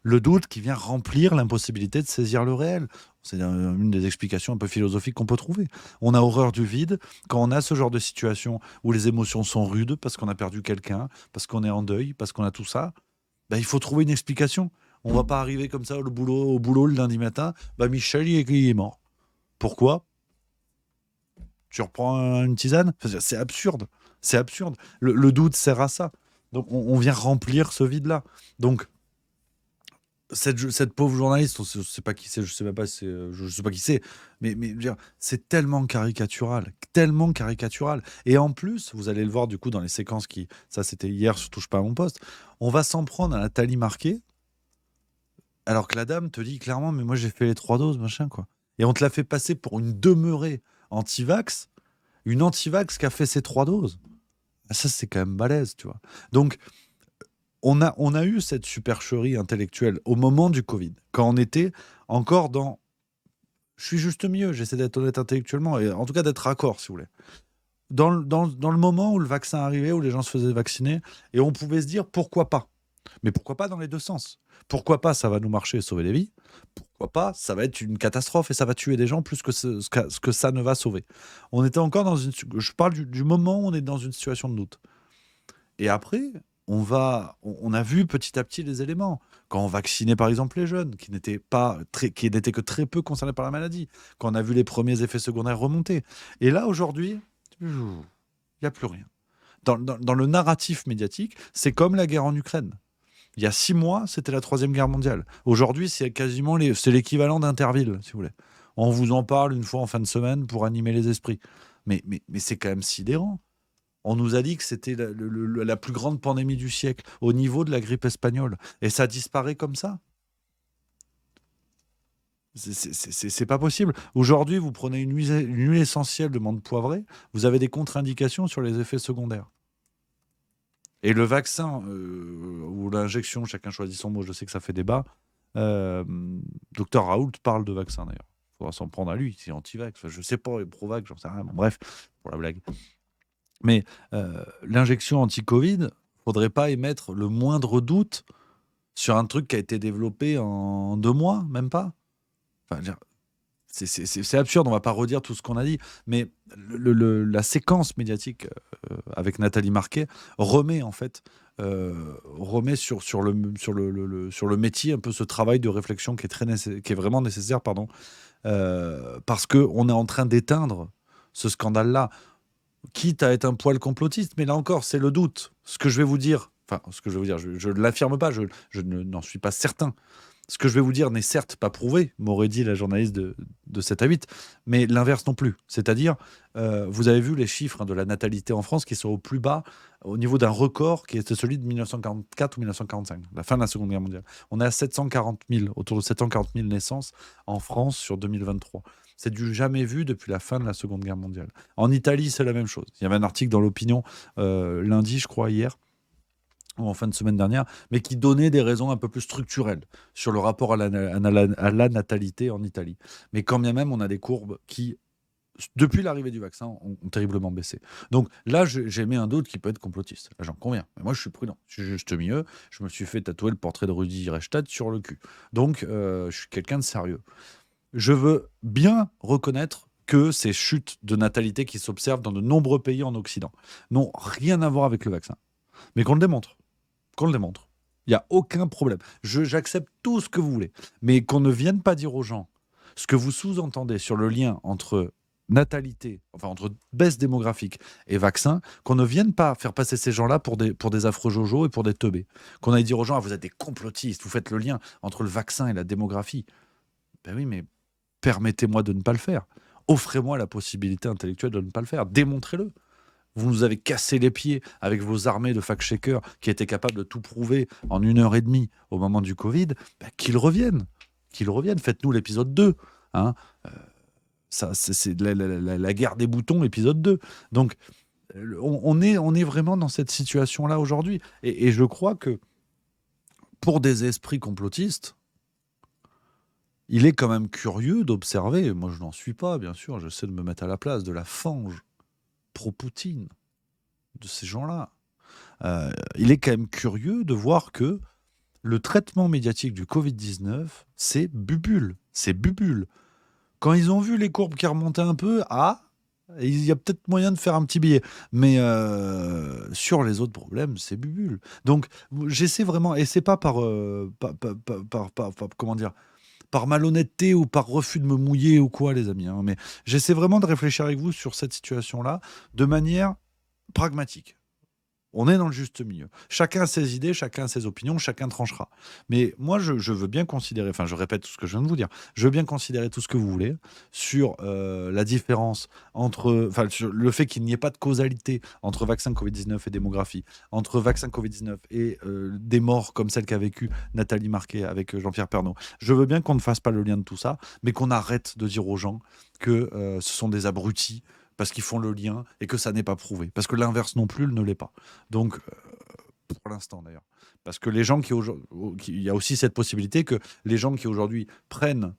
Le doute qui vient remplir l'impossibilité de saisir le réel. C'est une des explications un peu philosophiques qu'on peut trouver. On a horreur du vide quand on a ce genre de situation où les émotions sont rudes parce qu'on a perdu quelqu'un, parce qu'on est en deuil, parce qu'on a tout ça. Il faut trouver une explication. On ne va pas arriver comme ça au boulot le lundi matin. Michel, il est mort. Pourquoi ? Tu reprends une tisane ? C'est absurde. C'est absurde. Le doute sert à ça. Donc, on vient remplir ce vide-là. Donc, cette pauvre journaliste, je ne sais pas qui c'est, je sais pas qui c'est, mais je veux dire, c'est tellement caricatural. Et en plus, vous allez le voir du coup dans les séquences ça c'était hier sur Touche pas à mon poste, on va s'en prendre à Nathalie Marquet, alors que la dame te dit clairement, mais moi j'ai fait les 3 doses, machin quoi. Et on te l'a fait passer pour une demeurée anti-vax, une anti-vax qui a fait ses 3 doses. Ça, c'est quand même balèze, tu vois. Donc, on a eu cette supercherie intellectuelle au moment du Covid, quand on était encore dans... Je suis juste mieux, j'essaie d'être honnête intellectuellement, et en tout cas d'être raccord, si vous voulez. Dans le moment où le vaccin arrivait, où les gens se faisaient vacciner, et on pouvait se dire, pourquoi pas ? Mais pourquoi pas dans les 2 sens ? Pourquoi pas ça va nous marcher et sauver des vies ? Pourquoi pas ça va être une catastrophe et ça va tuer des gens plus que ce que ça ne va sauver ? On était encore dans une... Je parle du moment où on est dans une situation de doute. Et après, on a vu petit à petit les éléments. Quand on vaccinait par exemple les jeunes, qui n'étaient que très peu concernés par la maladie. Quand on a vu les premiers effets secondaires remonter. Et là, aujourd'hui, il n'y a plus rien. Dans le narratif médiatique, c'est comme la guerre en Ukraine. Il y a 6 mois, c'était la 3e guerre mondiale. Aujourd'hui, c'est quasiment c'est l'équivalent d'Interville, si vous voulez. On vous en parle une fois en fin de semaine pour animer les esprits. Mais c'est quand même sidérant. On nous a dit que c'était la plus grande pandémie du siècle, au niveau de la grippe espagnole. Et ça disparaît comme ça. C'est pas possible. Aujourd'hui, vous prenez une huile essentielle de menthe poivrée, vous avez des contre-indications sur les effets secondaires. Et le vaccin ou l'injection, chacun choisit son mot, je sais que ça fait débat. Docteur Raoult parle de vaccin d'ailleurs. Il faudra s'en prendre à lui, c'est anti-vax. Enfin, je sais pas, pro-vax, j'en sais rien. Bon, bref, pour la blague. Mais l'injection anti-Covid, il ne faudrait pas émettre le moindre doute sur un truc qui a été développé en 2 mois, même pas. Enfin, c'est absurde, on ne va pas redire tout ce qu'on a dit, mais la séquence médiatique avec Nathalie Marquet remet en fait sur le métier un peu ce travail de réflexion qui est vraiment nécessaire, parce qu'on est en train d'éteindre ce scandale-là, quitte à être un poil complotiste, mais là encore, c'est le doute. Ce que je vais vous dire, je ne l'affirme pas, je n'en suis pas certain. Ce que je vais vous dire n'est certes pas prouvé, m'aurait dit la journaliste de 7 à 8, mais l'inverse non plus. C'est-à-dire, vous avez vu les chiffres de la natalité en France qui sont au plus bas au niveau d'un record qui était celui de 1944 ou 1945, la fin de la Seconde Guerre mondiale. On est à 740 000, autour de 740 000 naissances en France sur 2023. C'est du jamais vu depuis la fin de la Seconde Guerre mondiale. En Italie, c'est la même chose. Il y avait un article dans l'Opinion lundi, je crois, hier, ou en fin de semaine dernière, mais qui donnait des raisons un peu plus structurelles sur le rapport à la natalité en Italie. Mais quand bien même, on a des courbes qui, depuis l'arrivée du vaccin, ont terriblement baissé. Donc là, j'ai mis un doute qui peut être complotiste. Là, j'en conviens. Mais moi, je suis prudent. Je suis juste mieux. Je me suis fait tatouer le portrait de Rudi Reichstadt sur le cul. Donc, je suis quelqu'un de sérieux. Je veux bien reconnaître que ces chutes de natalité qui s'observent dans de nombreux pays en Occident n'ont rien à voir avec le vaccin. Mais qu'on le démontre. Qu'on le démontre. Il n'y a aucun problème. J'accepte tout ce que vous voulez. Mais qu'on ne vienne pas dire aux gens ce que vous sous-entendez sur le lien entre natalité, enfin entre baisse démographique et vaccin, qu'on ne vienne pas faire passer ces gens-là pour des affreux jojo et pour des teubés. Qu'on aille dire aux gens, ah, vous êtes des complotistes, vous faites le lien entre le vaccin et la démographie. Ben oui, mais permettez-moi de ne pas le faire. Offrez-moi la possibilité intellectuelle de ne pas le faire. Démontrez-le. Vous nous avez cassé les pieds avec vos armées de fact-checkers qui étaient capables de tout prouver en 1h30 au moment du Covid. Ben, qu'ils reviennent. Qu'ils reviennent. Faites-nous l'épisode 2. Hein. Ça, c'est la guerre des boutons, épisode 2. Donc, on est vraiment dans cette situation-là aujourd'hui. Et je crois que pour des esprits complotistes, il est quand même curieux d'observer, moi je n'en suis pas, bien sûr, j'essaie de me mettre à la place de la fange pro-Poutine, de ces gens-là. Il est quand même curieux de voir que le traitement médiatique du Covid-19, c'est bubule. C'est bubule. Quand ils ont vu les courbes qui remontaient un peu, il y a peut-être moyen de faire un petit billet. Mais sur les autres problèmes, c'est bubule. Donc j'essaie vraiment, et c'est pas comment dire, par malhonnêteté ou par refus de me mouiller ou quoi, les amis. Hein, mais j'essaie vraiment de réfléchir avec vous sur cette situation-là de manière pragmatique. On est dans le juste milieu. Chacun a ses idées, chacun a ses opinions, chacun tranchera. Mais moi, je veux bien considérer, enfin je répète tout ce que je viens de vous dire, je veux bien considérer tout ce que vous voulez sur la différence entre, enfin sur le fait qu'il n'y ait pas de causalité entre vaccin Covid-19 et démographie, entre vaccin Covid-19 et des morts comme celle qu'a vécu Nathalie Marquet avec Jean-Pierre Pernaut. Je veux bien qu'on ne fasse pas le lien de tout ça, mais qu'on arrête de dire aux gens que ce sont des abrutis, parce qu'ils font le lien et que ça n'est pas prouvé. Parce que l'inverse non plus ne l'est pas. Donc, pour l'instant d'ailleurs. Parce que les gens il y a aussi cette possibilité que les gens qui aujourd'hui prennent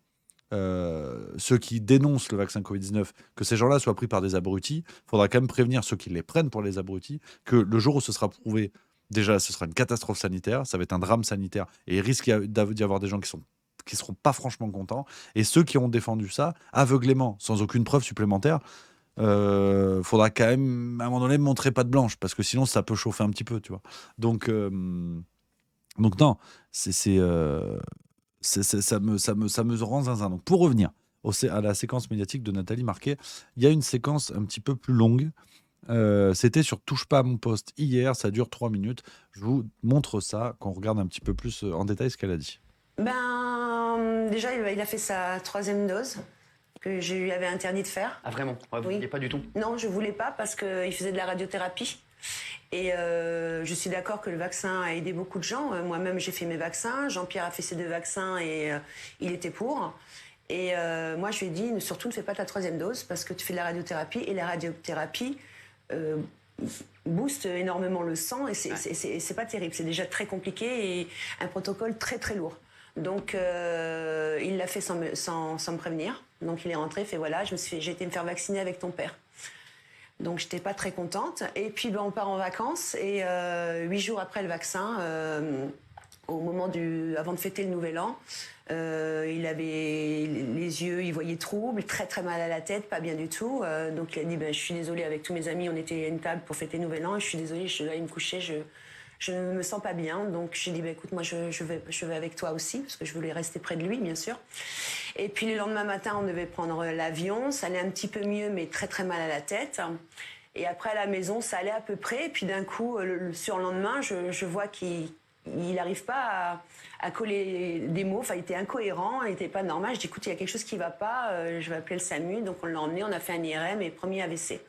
ceux qui dénoncent le vaccin Covid-19, que ces gens-là soient pris par des abrutis, il faudra quand même prévenir ceux qui les prennent pour les abrutis que le jour où ce sera prouvé, déjà ce sera une catastrophe sanitaire, ça va être un drame sanitaire et il risque d'y avoir des gens qui seront pas franchement contents. Et ceux qui ont défendu ça, aveuglément, sans aucune preuve supplémentaire, faudra quand même à un moment donné montrer patte blanche parce que sinon ça peut chauffer un petit peu, tu vois. Donc non, ça me rend zinzin. Donc pour revenir à la séquence médiatique de Nathalie Marquet, il y a une séquence un petit peu plus longue. C'était sur Touche pas à mon poste hier, ça dure 3 minutes. Je vous montre ça, qu'on regarde un petit peu plus en détail ce qu'elle a dit. Déjà, il a fait sa 3e dose que je lui avais interdit de faire. Ah vraiment? Vous ne vouliez pas du tout? Non, je voulais pas parce qu'il faisait de la radiothérapie. Et je suis d'accord que le vaccin a aidé beaucoup de gens. Moi-même, j'ai fait mes vaccins. Jean-Pierre a fait ses 2 vaccins et il était pour. Et moi, je lui ai dit, surtout ne fais pas ta 3e dose parce que tu fais de la radiothérapie. Et la radiothérapie booste énormément le sang et c'est pas terrible. C'est déjà très compliqué et un protocole très très lourd. Donc il l'a fait sans me prévenir. Donc il est rentré, fait voilà, j'ai été me faire vacciner avec ton père. Donc j'étais pas très contente. Et puis on part en vacances et 8 jours après le vaccin, au moment avant de fêter le Nouvel An, il avait les yeux, il voyait trouble, très très mal à la tête, pas bien du tout. Donc il a dit je suis désolée, avec tous mes amis, on était à une table pour fêter le Nouvel An, et je suis désolée, je dois aller me coucher, je ne me sens pas bien. Donc j'ai dit écoute, moi je vais avec toi aussi, parce que je voulais rester près de lui, bien sûr. Et puis le lendemain matin, on devait prendre l'avion, ça allait un petit peu mieux, mais très très mal à la tête. Et après à la maison, ça allait à peu près. Et puis d'un coup, le surlendemain, je vois qu'il il n'arrive pas à coller des mots. Enfin, il était incohérent, il n'était pas normal. Je dis, écoute, il y a quelque chose qui ne va pas, je vais appeler le SAMU. Donc on l'a emmené, on a fait un IRM et premier AVC.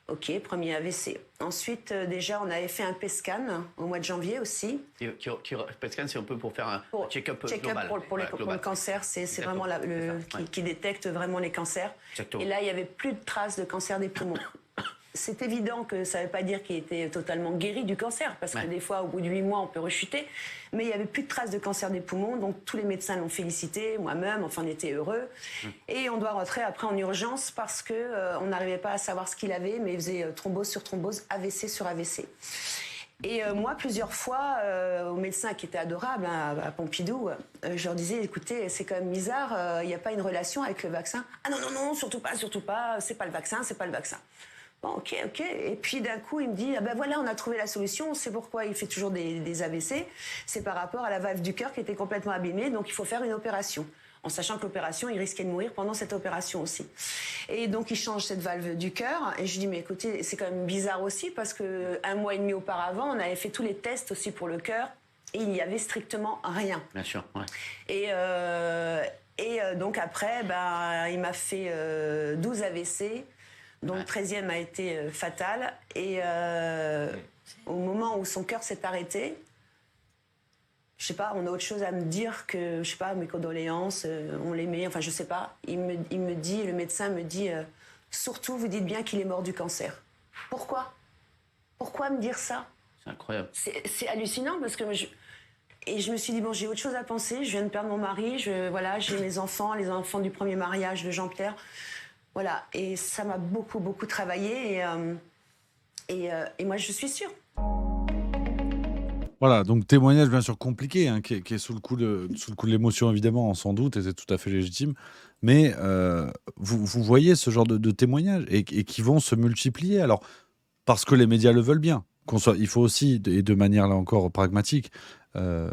Ok, premier AVC. Ensuite, déjà, on avait fait un PET-scan au mois de janvier aussi. PET-scan, c'est un peu pour faire un check-up global. Pour le cancer, c'est vraiment qui détecte vraiment les cancers. Exactement. Et là, il n'y avait plus de traces de cancer des poumons. C'est évident que ça ne veut pas dire qu'il était totalement guéri du cancer, parce que des fois, au bout de 8 mois, on peut rechuter. Mais il n'y avait plus de traces de cancer des poumons, donc tous les médecins l'ont félicité, moi-même, enfin, on était heureux. Et on doit rentrer après en urgence parce qu'on n'arrivait pas à savoir ce qu'il avait, mais il faisait thrombose sur thrombose, AVC sur AVC. Et moi, plusieurs fois, aux médecins qui étaient adorables, à Pompidou, je leur disais, écoutez, c'est quand même bizarre, il n'y a pas une relation avec le vaccin. Ah non, surtout pas, c'est pas le vaccin, c'est pas le vaccin. Bon, ok. Et puis d'un coup, il me dit, ah ben voilà, on a trouvé la solution, on sait pourquoi il fait toujours des AVC. C'est par rapport à la valve du cœur qui était complètement abîmée, donc il faut faire une opération. En sachant que l'opération, il risquait de mourir pendant cette opération aussi. Et donc, il change cette valve du cœur. Et je dis, mais écoutez, c'est quand même bizarre aussi, parce que 1 mois et demi auparavant, on avait fait tous les tests aussi pour le cœur, et il n'y avait strictement rien. Bien sûr, ouais. Et donc après, il m'a fait 12 AVC, dont le 13e a été fatal. Et au moment où son cœur s'est arrêté, je sais pas, on a autre chose à me dire que, je sais pas, mes condoléances, on l'aimait, enfin je sais pas. Il me dit, le médecin me dit, surtout vous dites bien qu'il est mort du cancer. Pourquoi me dire ça? C'est incroyable. C'est hallucinant parce que et je me suis dit, bon, j'ai autre chose à penser, je viens de perdre mon mari, j'ai mes enfants, les enfants du premier mariage de Jean-Pierre. Voilà, et ça m'a beaucoup, beaucoup travaillé et moi, je suis sûre. Voilà, donc témoignage bien sûr compliqué, hein, qui est sous le coup de l'émotion évidemment, sans doute, et c'est tout à fait légitime. Mais vous voyez ce genre de témoignages et qui vont se multiplier. Alors, parce que les médias le veulent bien. Il faut aussi, et de manière là encore pragmatique, le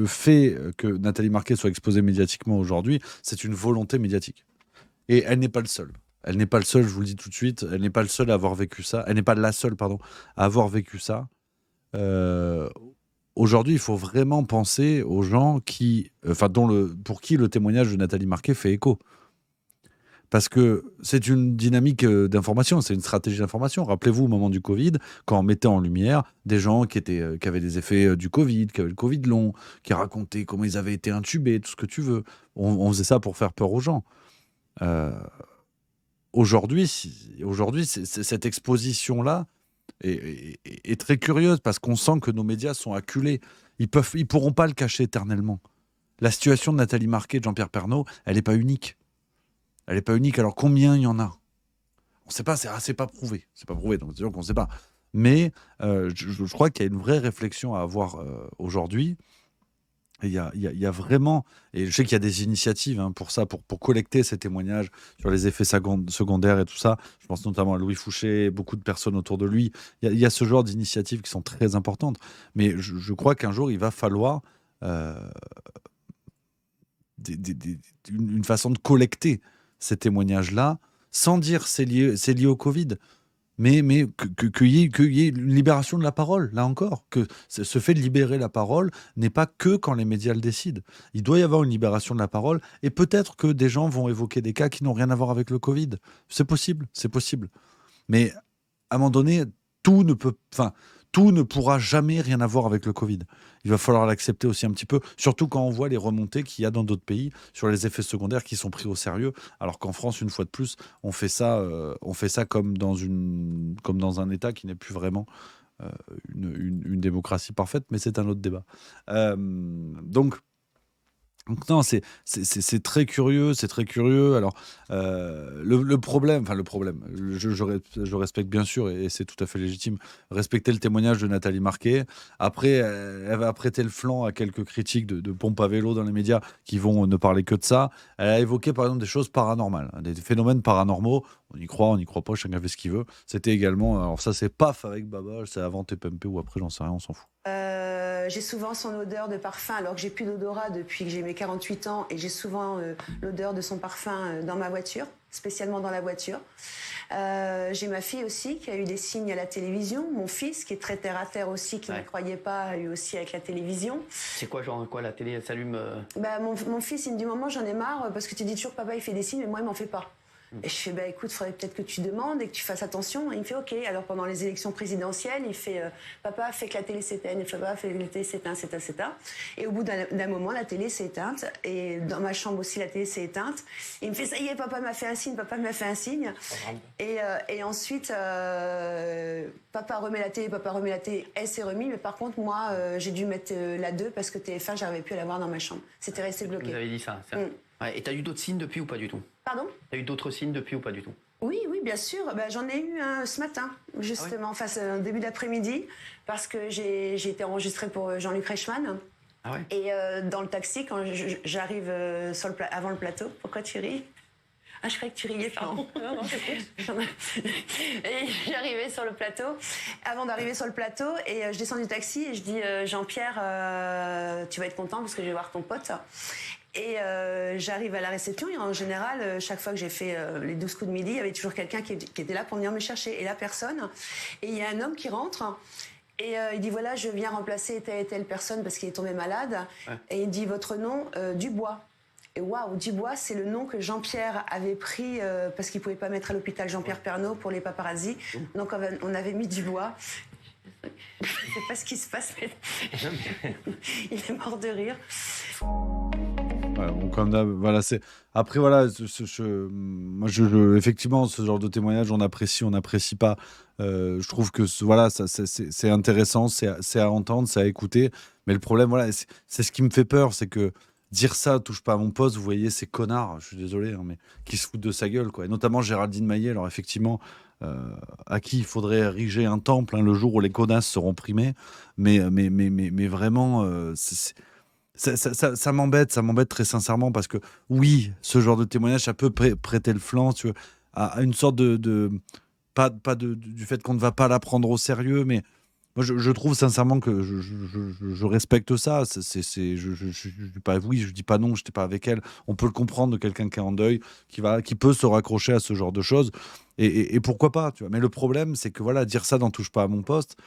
fait que Nathalie Marquet soit exposée médiatiquement aujourd'hui, c'est une volonté médiatique. Et elle n'est pas le seul. Elle n'est pas le seul, je vous le dis tout de suite. Elle n'est pas le seul à avoir vécu ça. Elle n'est pas la seule, pardon, à avoir vécu ça. Aujourd'hui, il faut vraiment penser aux gens pour qui le témoignage de Nathalie Marquet fait écho. Parce que c'est une dynamique d'information, c'est une stratégie d'information. Rappelez-vous, au moment du Covid, quand on mettait en lumière des gens qui avaient des effets du Covid, qui avaient le Covid long, qui racontaient comment ils avaient été intubés, tout ce que tu veux. On faisait ça pour faire peur aux gens. Aujourd'hui, cette exposition-là est très curieuse parce qu'on sent que nos médias sont acculés. Ils pourront pas le cacher éternellement. La situation de Nathalie Marquet et de Jean-Pierre Pernaut, elle n'est pas unique. Elle n'est pas unique. Alors combien il y en a? On ne sait pas, c'est pas prouvé. C'est pas prouvé, donc c'est sûr qu'on ne sait pas. Mais je crois qu'il y a une vraie réflexion à avoir aujourd'hui. Il y a vraiment, et je sais qu'il y a des initiatives pour ça, pour collecter ces témoignages sur les effets secondaires et tout ça. Je pense notamment à Louis Fouché, beaucoup de personnes autour de lui. Il y a ce genre d'initiatives qui sont très importantes. Mais je crois qu'un jour, il va falloir une façon de collecter ces témoignages-là, sans dire c'est lié au Covid. Mais qu'il y ait une libération de la parole, là encore. Que ce fait de libérer la parole n'est pas que quand les médias le décident. Il doit y avoir une libération de la parole et peut-être que des gens vont évoquer des cas qui n'ont rien à voir avec le Covid. C'est possible. Mais à un moment donné, tout ne pourra jamais rien avoir avec le Covid. Il va falloir l'accepter aussi un petit peu, surtout quand on voit les remontées qu'il y a dans d'autres pays sur les effets secondaires qui sont pris au sérieux, alors qu'en France, une fois de plus, on fait ça comme dans un État qui n'est plus vraiment une démocratie parfaite, mais c'est un autre débat. Donc non, c'est très curieux, c'est très curieux. Alors, le problème, je respecte bien sûr, et c'est tout à fait légitime, respecter le témoignage de Nathalie Marquet. Après, elle va prêter le flanc à quelques critiques de pompe à vélo dans les médias qui vont ne parler que de ça. Elle a évoqué par exemple des choses paranormales, des phénomènes paranormaux. On y croit pas, chacun fait ce qu'il veut. C'était également, alors ça c'est paf avec Baba, c'est avant TPMP ou après, j'en sais rien, on s'en fout. J'ai souvent son odeur de parfum, alors que j'ai plus d'odorat depuis que j'ai mes 48 ans, et j'ai souvent l'odeur de son parfum dans ma voiture, spécialement dans la voiture. j'ai ma fille aussi qui a eu des signes à la télévision. Mon fils qui est très terre à terre aussi, qui ne croyait pas, a eu aussi avec la télévision. C'est quoi, genre, quoi, la télé, elle s'allume Mon fils, il me dit, maman, j'en ai marre parce que tu dis toujours, papa, il fait des signes, mais moi, il m'en fait pas. Et je fais, écoute, faudrait peut-être que tu demandes et que tu fasses attention. Et il me fait, ok. Alors pendant les élections présidentielles, il fait, papa, fais que la télé s'éteigne. Et papa, fais que la télé s'éteint, s'éteint. Et au bout d'un moment, la télé s'est éteinte. Et dans ma chambre aussi, la télé s'est éteinte. Et il me fait, ça y est, papa m'a fait un signe, papa m'a fait un signe. Et ensuite, papa remet la télé, elle s'est remise. Mais par contre, moi, j'ai dû mettre la 2 parce que TF1, j'arrivais plus à la voir dans ma chambre. C'était resté bloqué. Vous avez dit ça. Ouais, et t'as eu d'autres signes depuis ou pas du tout? Pardon? T'as eu d'autres signes depuis ou pas du tout? Oui, bien sûr. J'en ai eu un ce matin, justement, début d'après-midi, parce que j'ai été enregistrée pour Jean-Luc Reichmann. Ah ouais? Et dans le taxi, quand j'arrive avant le plateau, pourquoi tu ris? Ah, je croyais que tu riais, pardon. Non, et j'arrivais sur le plateau. Avant d'arriver sur le plateau, et je descends du taxi et je dis Jean-Pierre, tu vas être content parce que je vais voir ton pote. Et j'arrive à la réception et en général, chaque fois que j'ai fait les 12 coups de midi, il y avait toujours quelqu'un qui était là pour venir me chercher. Et là, personne. Et il y a un homme qui rentre et il dit, voilà, je viens remplacer telle et telle personne parce qu'il est tombé malade. Ouais. Et il dit, votre nom, Dubois. Et waouh, Dubois, c'est le nom que Jean-Pierre avait pris parce qu'il ne pouvait pas mettre à l'hôpital Jean-Pierre Pernaut pour les paparazzis. Donc on avait mis Dubois. Je ne sais pas ce qui se passe, mais il est mort de rire. Bon, comme d'hab, voilà, c'est... Après, voilà, moi, effectivement, ce genre de témoignage, on apprécie, on n'apprécie pas. Je trouve que voilà, c'est intéressant, c'est à entendre, c'est à écouter. Mais le problème, voilà, c'est ce qui me fait peur, c'est que dire ça, touche pas à mon poste, vous voyez, ces connards, je suis désolé, hein, mais qui se foutent de sa gueule, quoi. Et notamment Géraldine Maillet, alors effectivement, à qui il faudrait ériger un temple le jour où les connasses seront primées. Mais vraiment, ça m'embête très sincèrement, parce que oui, ce genre de témoignage, ça peut prêter le flanc, tu veux, à une sorte du fait qu'on ne va pas la prendre au sérieux, mais moi, je trouve sincèrement que je respecte ça. Je dis pas non, je n'étais pas avec elle. On peut le comprendre de quelqu'un qui est en deuil, qui peut se raccrocher à ce genre de choses. Et pourquoi pas, tu vois. Mais le problème, c'est que voilà, dire ça n'en touche pas à mon poste.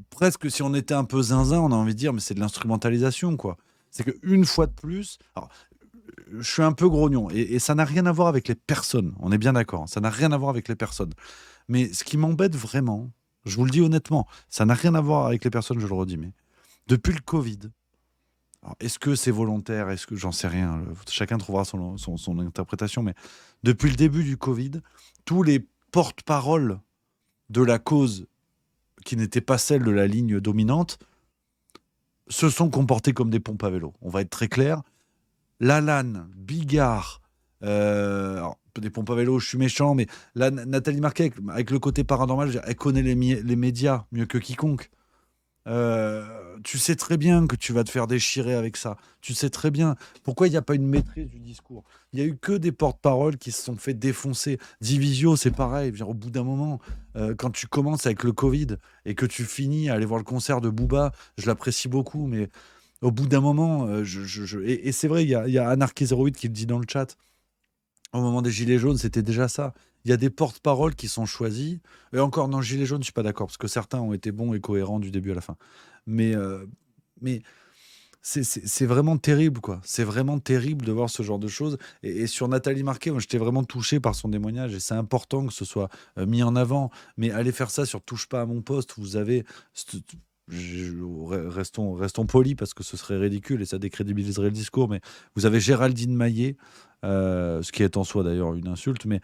Presque si on était un peu zinzin, on a envie de dire, mais c'est de l'instrumentalisation, quoi. C'est qu'une fois de plus, alors, je suis un peu grognon et ça n'a rien à voir avec les personnes. On est bien d'accord, ça n'a rien à voir avec les personnes. Mais ce qui m'embête vraiment, je vous le dis honnêtement, ça n'a rien à voir avec les personnes, je le redis, mais depuis le Covid, alors, est-ce que c'est volontaire? Est-ce que j'en sais rien? Chacun trouvera son interprétation, mais depuis le début du Covid, tous les porte-paroles de la cause qui n'étaient pas celle de la ligne dominante se sont comportés comme des pompes à vélo. On va être très clair. Lalanne, Bigard, alors, des pompes à vélo, je suis méchant, mais là, Nathalie Marquet, avec le côté paranormal, je veux dire, elle connaît les médias mieux que quiconque. Tu sais très bien que tu vas te faire déchirer avec ça. Tu sais très bien. Pourquoi il n'y a pas une maîtrise du discours? Il n'y a eu que des porte-paroles qui se sont fait défoncer. Divisio, c'est pareil. Dire, au bout d'un moment, quand tu commences avec le Covid et que tu finis à aller voir le concert de Booba, je l'apprécie beaucoup, mais au bout d'un moment, et c'est vrai, il y a Anarchy08 qui le dit dans le chat. Au moment des Gilets jaunes, c'était déjà ça. Il y a des porte-paroles qui sont choisis. Et encore, dans Gilets jaunes, je ne suis pas d'accord, parce que certains ont été bons et cohérents du début à la fin. Mais c'est vraiment terrible, quoi. C'est vraiment terrible de voir ce genre de choses. Et sur Nathalie Marquet, moi, j'étais vraiment touché par son témoignage. Et c'est important que ce soit mis en avant. Mais aller faire ça sur Touche pas à mon poste, vous avez... Restons polis, parce que ce serait ridicule et ça décrédibiliserait le discours. Mais vous avez Géraldine Maillet, ce qui est en soi d'ailleurs une insulte, mais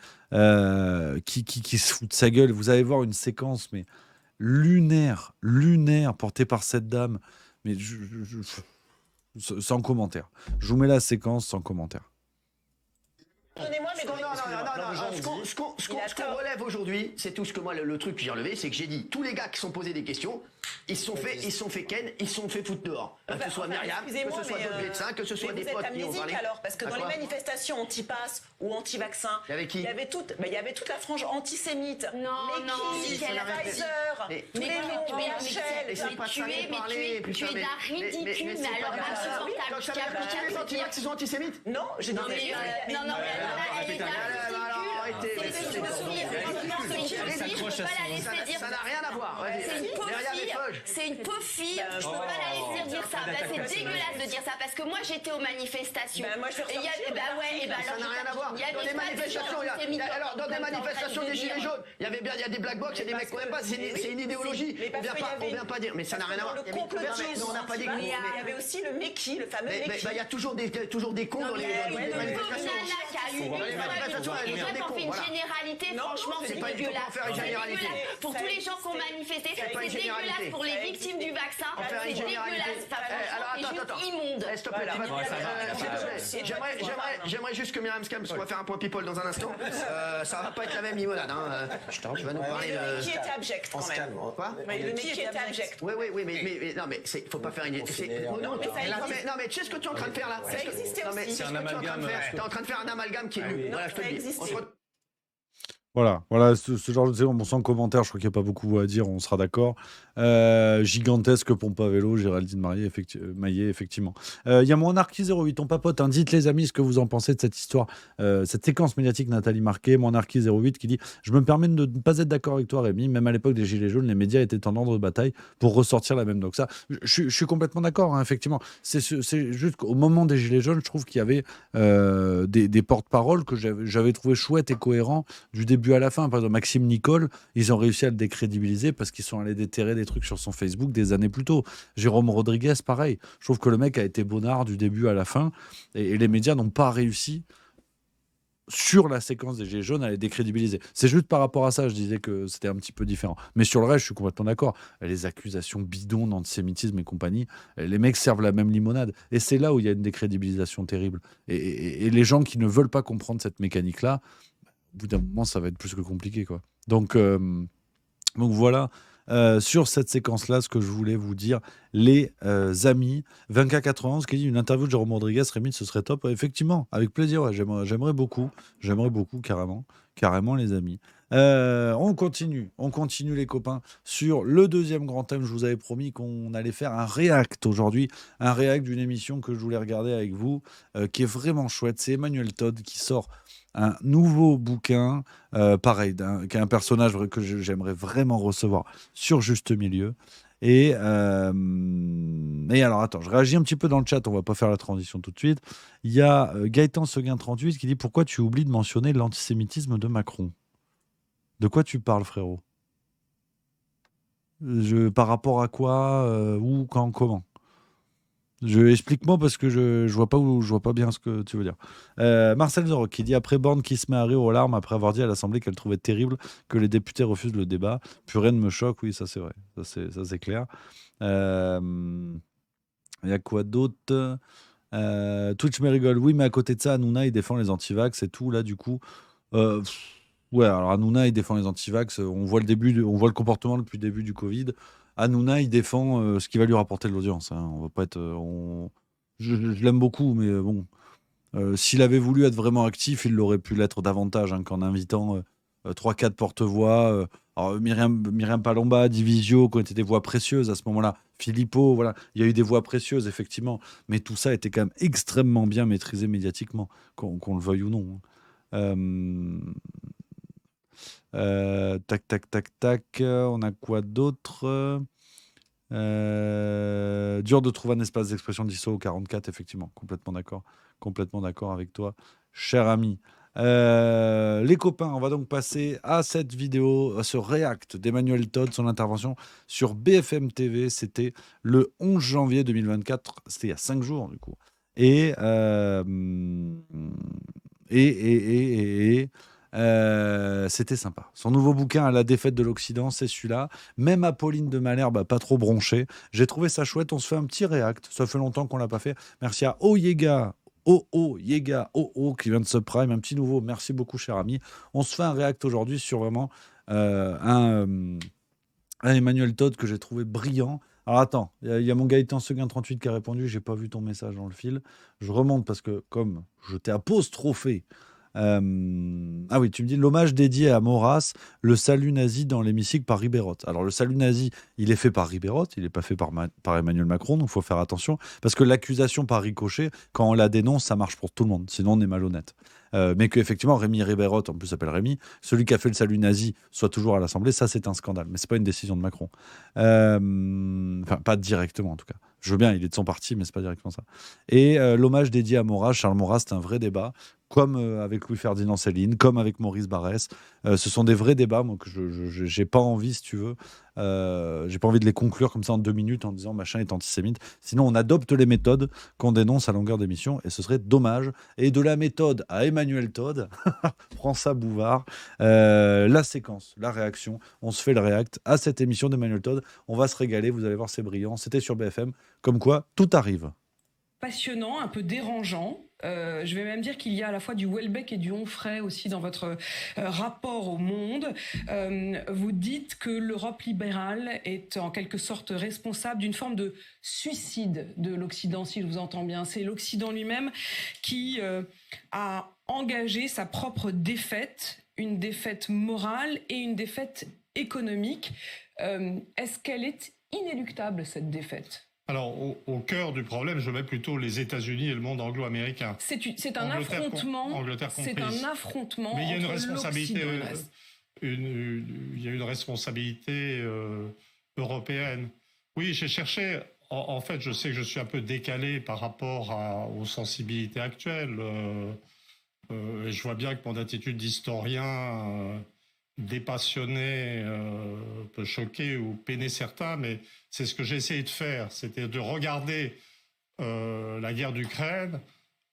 qui se fout de sa gueule. Vous allez voir une séquence mais lunaire portée par cette dame, mais sans commentaire. Je vous mets la séquence sans commentaire. Pardonnez-moi, mais ce qu'on relève aujourd'hui, c'est tout ce que moi, le truc que j'ai relevé, c'est que j'ai dit, tous les gars qui sont posés des questions, ils se sont fait ken, ils se sont fait foutre dehors. Que ce soit Myriam, que ce soit d'autres médecins, que ce soit des potes qui ont parlé. Alors, parce que dans les manifestations anti-pass ou anti-vaccin, il y avait qui? Il y avait toute la frange antisémite. Pfizer, les tu es d'un ridicule, mais alors insupportable. Les anti-vax, ils sont antisémites? Non, j'ai dit. Non, mais elle est d'un ridicule. arrêtez. Ça n'a rien à voir. C'est une pauvre fille, je peux pas la laisser dire ça. C'est dégueulasse de dire ça parce que moi j'étais aux manifestations. Moi je ça n'a rien à voir. Dans des manifestations, des gilets jaunes, il y a des black box, il y a des mecs qu'on n'aime pas, c'est une idéologie. On vient pas dire, mais ça n'a rien à voir. Le complotisme. On n'a pas dit que. Il y avait aussi le Meki, le fameux Meki. Il y a toujours des cons dans les manifestations. On fait une généralité, franchement, c'est dégueulasse. Pour tous les gens qui ont manifesté, c'est dégueulasse. Pour les victimes du vaccin, c'est dégueulasse. C'est juste immonde. J'aimerais juste que Myriam Scam, parce qu'on va faire un point people dans un instant. Ça va pas être la même limonade. Tu vas nous parler de. Qui était abject quand même. Quoi? Le mec qui était abject. Oui, mais non, mais faut pas faire une. Non, mais tu sais ce que tu es en train de faire là? Ça existait aussi. C'est un amalgame. Tu es en train de faire un amalgame qui est nul. Voilà, je te le dis. Voilà, ce genre de bon, sans commentaire, je crois qu'il n'y a pas beaucoup à dire, on sera d'accord. Gigantesque pompe à vélo, Géraldine Maillet, effectivement. Il y a mon Monarchie08, on papote, dites les amis ce que vous en pensez de cette histoire, cette séquence médiatique Nathalie Marquet, Monarchie08 qui dit « Je me permets de ne pas être d'accord avec toi Rémi, même à l'époque des Gilets jaunes, les médias étaient en ordre de bataille pour ressortir la même. » Donc ça, je suis complètement d'accord, effectivement. C'est juste qu'au moment des Gilets jaunes, je trouve qu'il y avait des porte-paroles que j'avais trouvé chouettes et cohérents du début à la fin. Par exemple, Maxime Nicole, ils ont réussi à le décrédibiliser parce qu'ils sont allés déterrer des trucs sur son Facebook des années plus tôt. Jérôme Rodriguez, pareil. Je trouve que le mec a été bonnard du début à la fin et les médias n'ont pas réussi sur la séquence des Gilets jaunes à les décrédibiliser. C'est juste par rapport à ça, je disais que c'était un petit peu différent. Mais sur le reste, je suis complètement d'accord. Les accusations bidons d'antisémitisme et compagnie, les mecs servent la même limonade. Et c'est là où il y a une décrédibilisation terrible. Et les gens qui ne veulent pas comprendre cette mécanique-là, au bout d'un moment, ça va être plus que compliqué, quoi. Donc voilà, sur cette séquence-là, ce que je voulais vous dire, les amis. 20K91 qui dit une interview de Jérôme Rodriguez, Rémi, ce serait top. Effectivement, avec plaisir, ouais, j'aimerais beaucoup, carrément, les amis. On continue les copains sur le deuxième grand thème. Je vous avais promis qu'on allait faire un react aujourd'hui, un react d'une émission que je voulais regarder avec vous, qui est vraiment chouette. C'est Emmanuel Todd qui sort un nouveau bouquin, pareil, qui est un personnage que j'aimerais vraiment recevoir sur Juste Milieu. Et alors, attends, je réagis un petit peu dans le chat, on va pas faire la transition tout de suite. Il y a Gaëtan Seguin 38 qui dit « Pourquoi tu oublies de mentionner l'antisémitisme de Macron ?» De quoi tu parles, frérot? Par rapport à quoi, où, quand, comment? Explique-moi parce que je vois pas bien ce que tu veux dire. Marcel Zorro qui dit après Borne qui se met à rire aux larmes après avoir dit à l'Assemblée qu'elle trouvait terrible que les députés refusent le débat. Plus rien ne me choque, oui, ça c'est vrai, ça c'est clair. Il y a quoi d'autre? Twitch me rigole, oui, mais à côté de ça, Hanouna il défend les antivax et tout là du coup. Ouais, alors Hanouna il défend les antivax. On voit le comportement depuis le début du Covid. Hanouna, il défend ce qui va lui rapporter de l'audience. On va pas être. Je l'aime beaucoup, mais bon. S'il avait voulu être vraiment actif, il l'aurait pu l'être davantage qu'en invitant 3-4 porte-voix. Myriam Palomba, Divisio, qui ont été des voix précieuses à ce moment-là. Philippot, voilà. Il y a eu des voix précieuses, effectivement. Mais tout ça était quand même extrêmement bien maîtrisé médiatiquement, qu'on le veuille ou non. Tac. On a quoi d'autre? Dur de trouver un espace d'expression d'ISO au 44, effectivement. Complètement d'accord avec toi, cher ami. Les copains, on va donc passer à cette vidéo, à ce react d'Emmanuel Todd, son intervention sur BFM TV. C'était le 11 janvier 2024. C'était il y a 5 jours, du coup. C'était sympa. Son nouveau bouquin à la défaite de l'Occident, c'est celui-là. Même Apolline de Malherbe, pas trop bronché. J'ai trouvé ça chouette. On se fait un petit react. Ça fait longtemps qu'on l'a pas fait. Merci à Oyega qui vient de subprime, un petit nouveau. Merci beaucoup, cher ami. On se fait un react aujourd'hui sur vraiment un Emmanuel Todd que j'ai trouvé brillant. Alors attends, il y a mon Gaëtan Seguin 38 qui a répondu. J'ai pas vu ton message dans le fil. Je remonte parce que comme je t'ai apostrophé. Ah oui, tu me dis l'hommage dédié à Maurras, le salut nazi dans l'hémicycle par Ribérotte. Alors le salut nazi, il est fait par Ribérotte, il n'est pas fait par Emmanuel Macron, donc il faut faire attention, parce que l'accusation par ricochet, quand on la dénonce, ça marche pour tout le monde, sinon on est malhonnête. mais qu'effectivement Rémi Ribérot, en plus s'appelle Rémi, celui qui a fait le salut nazi, soit toujours à l'Assemblée, ça c'est un scandale. Mais c'est pas une décision de Macron. Enfin, pas directement en tout cas. Je veux bien, il est de son parti, mais c'est pas directement ça. Et l'hommage dédié à Maurras, Charles Maurras, c'est un vrai débat, comme avec Louis-Ferdinand Céline, comme avec Maurice Barrès. Ce sont des vrais débats, moi, que je j'ai pas envie, si tu veux. J'ai pas envie de les conclure comme ça en 2 minutes en disant machin est antisémite. Sinon, on adopte les méthodes qu'on dénonce à longueur d'émission et ce serait dommage. Et de la méthode à Emmanuel Todd, François Bouvard, la séquence, la réaction, on se fait le react à cette émission d'Emmanuel Todd. On va se régaler, vous allez voir, c'est brillant. C'était sur BFM, comme quoi tout arrive. Passionnant, un peu dérangeant. Je vais même dire qu'il y a à la fois du Houellebecq et du Onfray aussi dans votre rapport au monde. Vous dites que l'Europe libérale est en quelque sorte responsable d'une forme de suicide de l'Occident, si je vous entends bien. C'est l'Occident lui-même qui a engagé sa propre défaite, une défaite morale et une défaite économique. Est-ce qu'elle est inéluctable, cette défaite ? Alors, au cœur du problème, je mets plutôt les États-Unis et le monde anglo-américain. C'est un affrontement. C'est un affrontement. Mais il y a une entre responsabilité. l'Occident et le reste. Il y a une responsabilité européenne. Oui, j'ai cherché. En fait, je sais que je suis un peu décalé par rapport aux sensibilités actuelles. Et je vois bien que mon attitude d'historien dépassionné peut choquer ou peiner certains, mais c'est ce que j'ai essayé de faire, c'était de regarder la guerre d'Ukraine,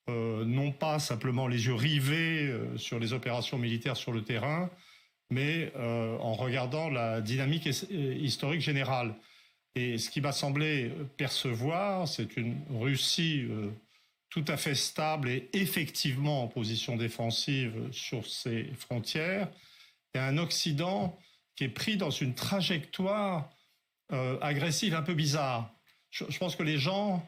non pas simplement les yeux rivés sur les opérations militaires sur le terrain, mais en regardant la dynamique historique générale. Et ce qui m'a semblé percevoir, c'est une Russie tout à fait stable et effectivement en position défensive sur ses frontières, et un Occident qui est pris dans une trajectoire agressive un peu bizarre. Je pense que les gens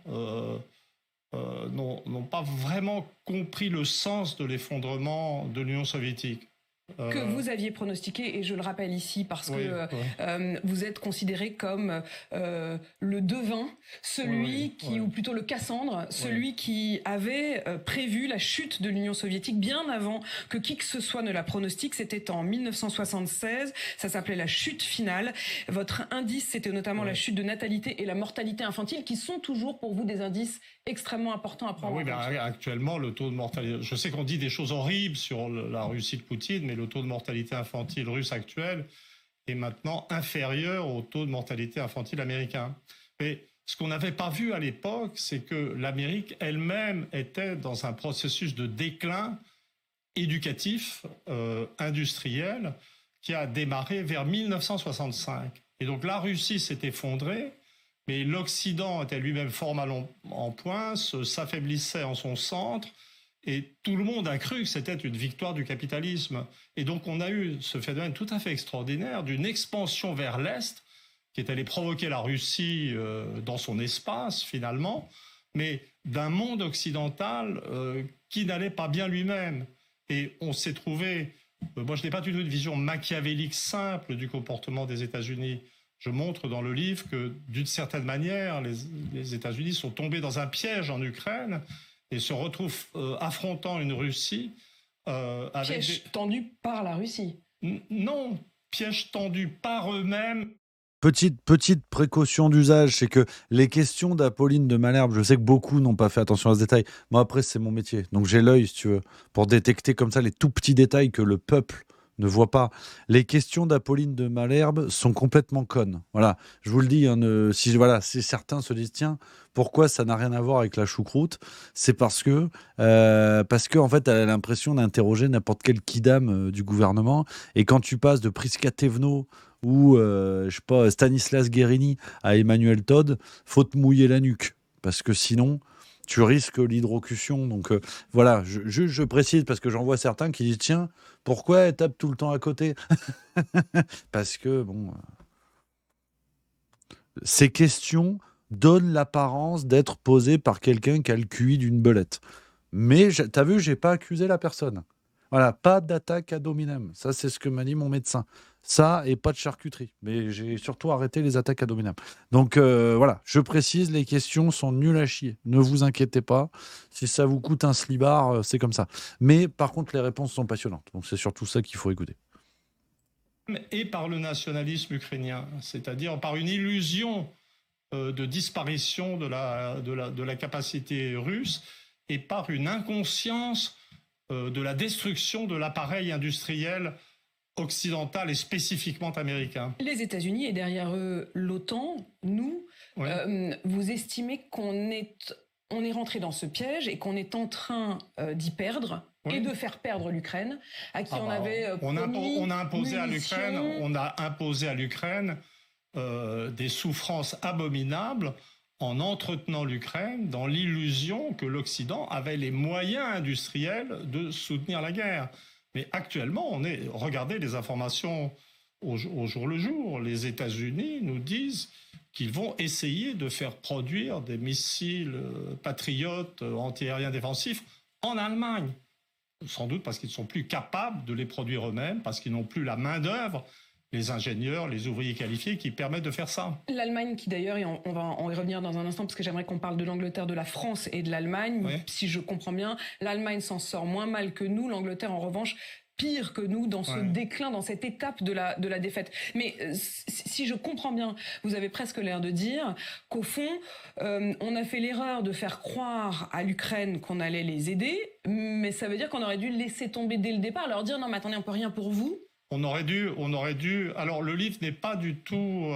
n'ont pas vraiment compris le sens de l'effondrement de l'Union soviétique. Que vous aviez pronostiqué, et je le rappelle ici parce que vous êtes considéré comme le devin, celui qui, ou plutôt le Cassandre, celui qui avait prévu la chute de l'Union soviétique bien avant que qui que ce soit ne la pronostique. C'était en 1976, ça s'appelait la chute finale. Votre indice, c'était notamment la chute de natalité et la mortalité infantile, qui sont toujours pour vous des indices extrêmement importants à prendre en compte. Actuellement, le taux de mortalité... Je sais qu'on dit des choses horribles sur la Russie de Poutine, mais le taux de mortalité infantile russe actuel est maintenant inférieur au taux de mortalité infantile américain. Mais ce qu'on n'avait pas vu à l'époque, c'est que l'Amérique elle-même était dans un processus de déclin éducatif, industriel, qui a démarré vers 1965. Et donc la Russie s'est effondrée, mais l'Occident était lui-même fort mal en point, s'affaiblissait en son centre, et tout le monde a cru que c'était une victoire du capitalisme. Et donc on a eu ce phénomène tout à fait extraordinaire d'une expansion vers l'Est, qui est allée provoquer la Russie dans son espace finalement, mais d'un monde occidental qui n'allait pas bien lui-même. Et on s'est trouvé... moi je n'ai pas du tout une vision machiavélique simple du comportement des États-Unis. Je montre dans le livre que, d'une certaine manière, les États-Unis sont tombés dans un piège en Ukraine et se retrouvent affrontant une Russie... piège tendu par la Russie. Non, piège tendu par eux-mêmes. Petite précaution d'usage, c'est que les questions d'Apolline de Malherbe, je sais que beaucoup n'ont pas fait attention à ce détail. Moi, après, c'est mon métier. Donc, j'ai l'œil, si tu veux, pour détecter comme ça les tout petits détails que le peuple ne voit pas. Les questions d'Apolline de Malherbe sont complètement connes. Voilà, je vous le dis, hein, si certains se disent, tiens, pourquoi ça n'a rien à voir avec la choucroute ? C'est parce que en fait, elle a l'impression d'interroger n'importe quel kidam du gouvernement. Et quand tu passes de Prisca Thévenot ou je sais pas, Stanislas Guérini à Emmanuel Todd, faut te mouiller la nuque. Parce que sinon, tu risques l'hydrocution. Donc voilà, je précise parce que j'en vois certains qui disent, tiens, pourquoi elle tape tout le temps à côté ? Parce que, bon... ces questions donnent l'apparence d'être posées par quelqu'un qui a le QI d'une belette. Mais, t'as vu, j'ai pas accusé la personne. Voilà, pas d'attaque ad hominem. Ça, c'est ce que m'a dit mon médecin. Ça, et pas de charcuterie. Mais j'ai surtout arrêté les attaques abominables. Donc voilà, je précise, les questions sont nulles à chier. Ne vous inquiétez pas. Si ça vous coûte un slibard, c'est comme ça. Mais par contre, les réponses sont passionnantes. Donc c'est surtout ça qu'il faut écouter. Et par le nationalisme ukrainien, c'est-à-dire par une illusion de disparition de la capacité russe et par une inconscience de la destruction de l'appareil industriel occidental et spécifiquement américain. Les États-Unis et derrière eux l'OTAN, nous, vous estimez qu'on est rentré dans ce piège et qu'on est en train d'y perdre et de faire perdre l'Ukraine, à qui on avait promis on a imposé à l'Ukraine des souffrances abominables en entretenant l'Ukraine dans l'illusion que l'Occident avait les moyens industriels de soutenir la guerre. Mais actuellement, regardez les informations au jour le jour. Les États-Unis nous disent qu'ils vont essayer de faire produire des missiles patriotes antiaériens défensifs en Allemagne. Sans doute parce qu'ils ne sont plus capables de les produire eux-mêmes, parce qu'ils n'ont plus la main-d'œuvre, les ingénieurs, les ouvriers qualifiés qui permettent de faire ça. L'Allemagne qui d'ailleurs, et on va en y revenir dans un instant parce que j'aimerais qu'on parle de l'Angleterre, de la France et de l'Allemagne. Si je comprends bien, l'Allemagne s'en sort moins mal que nous, l'Angleterre en revanche pire que nous dans ce déclin, dans cette étape de la défaite. Mais si je comprends bien, vous avez presque l'air de dire qu'au fond, on a fait l'erreur de faire croire à l'Ukraine qu'on allait les aider, mais ça veut dire qu'on aurait dû laisser tomber dès le départ, leur dire non mais attendez, on peut rien pour vous. On aurait dû. Alors le livre n'est pas du tout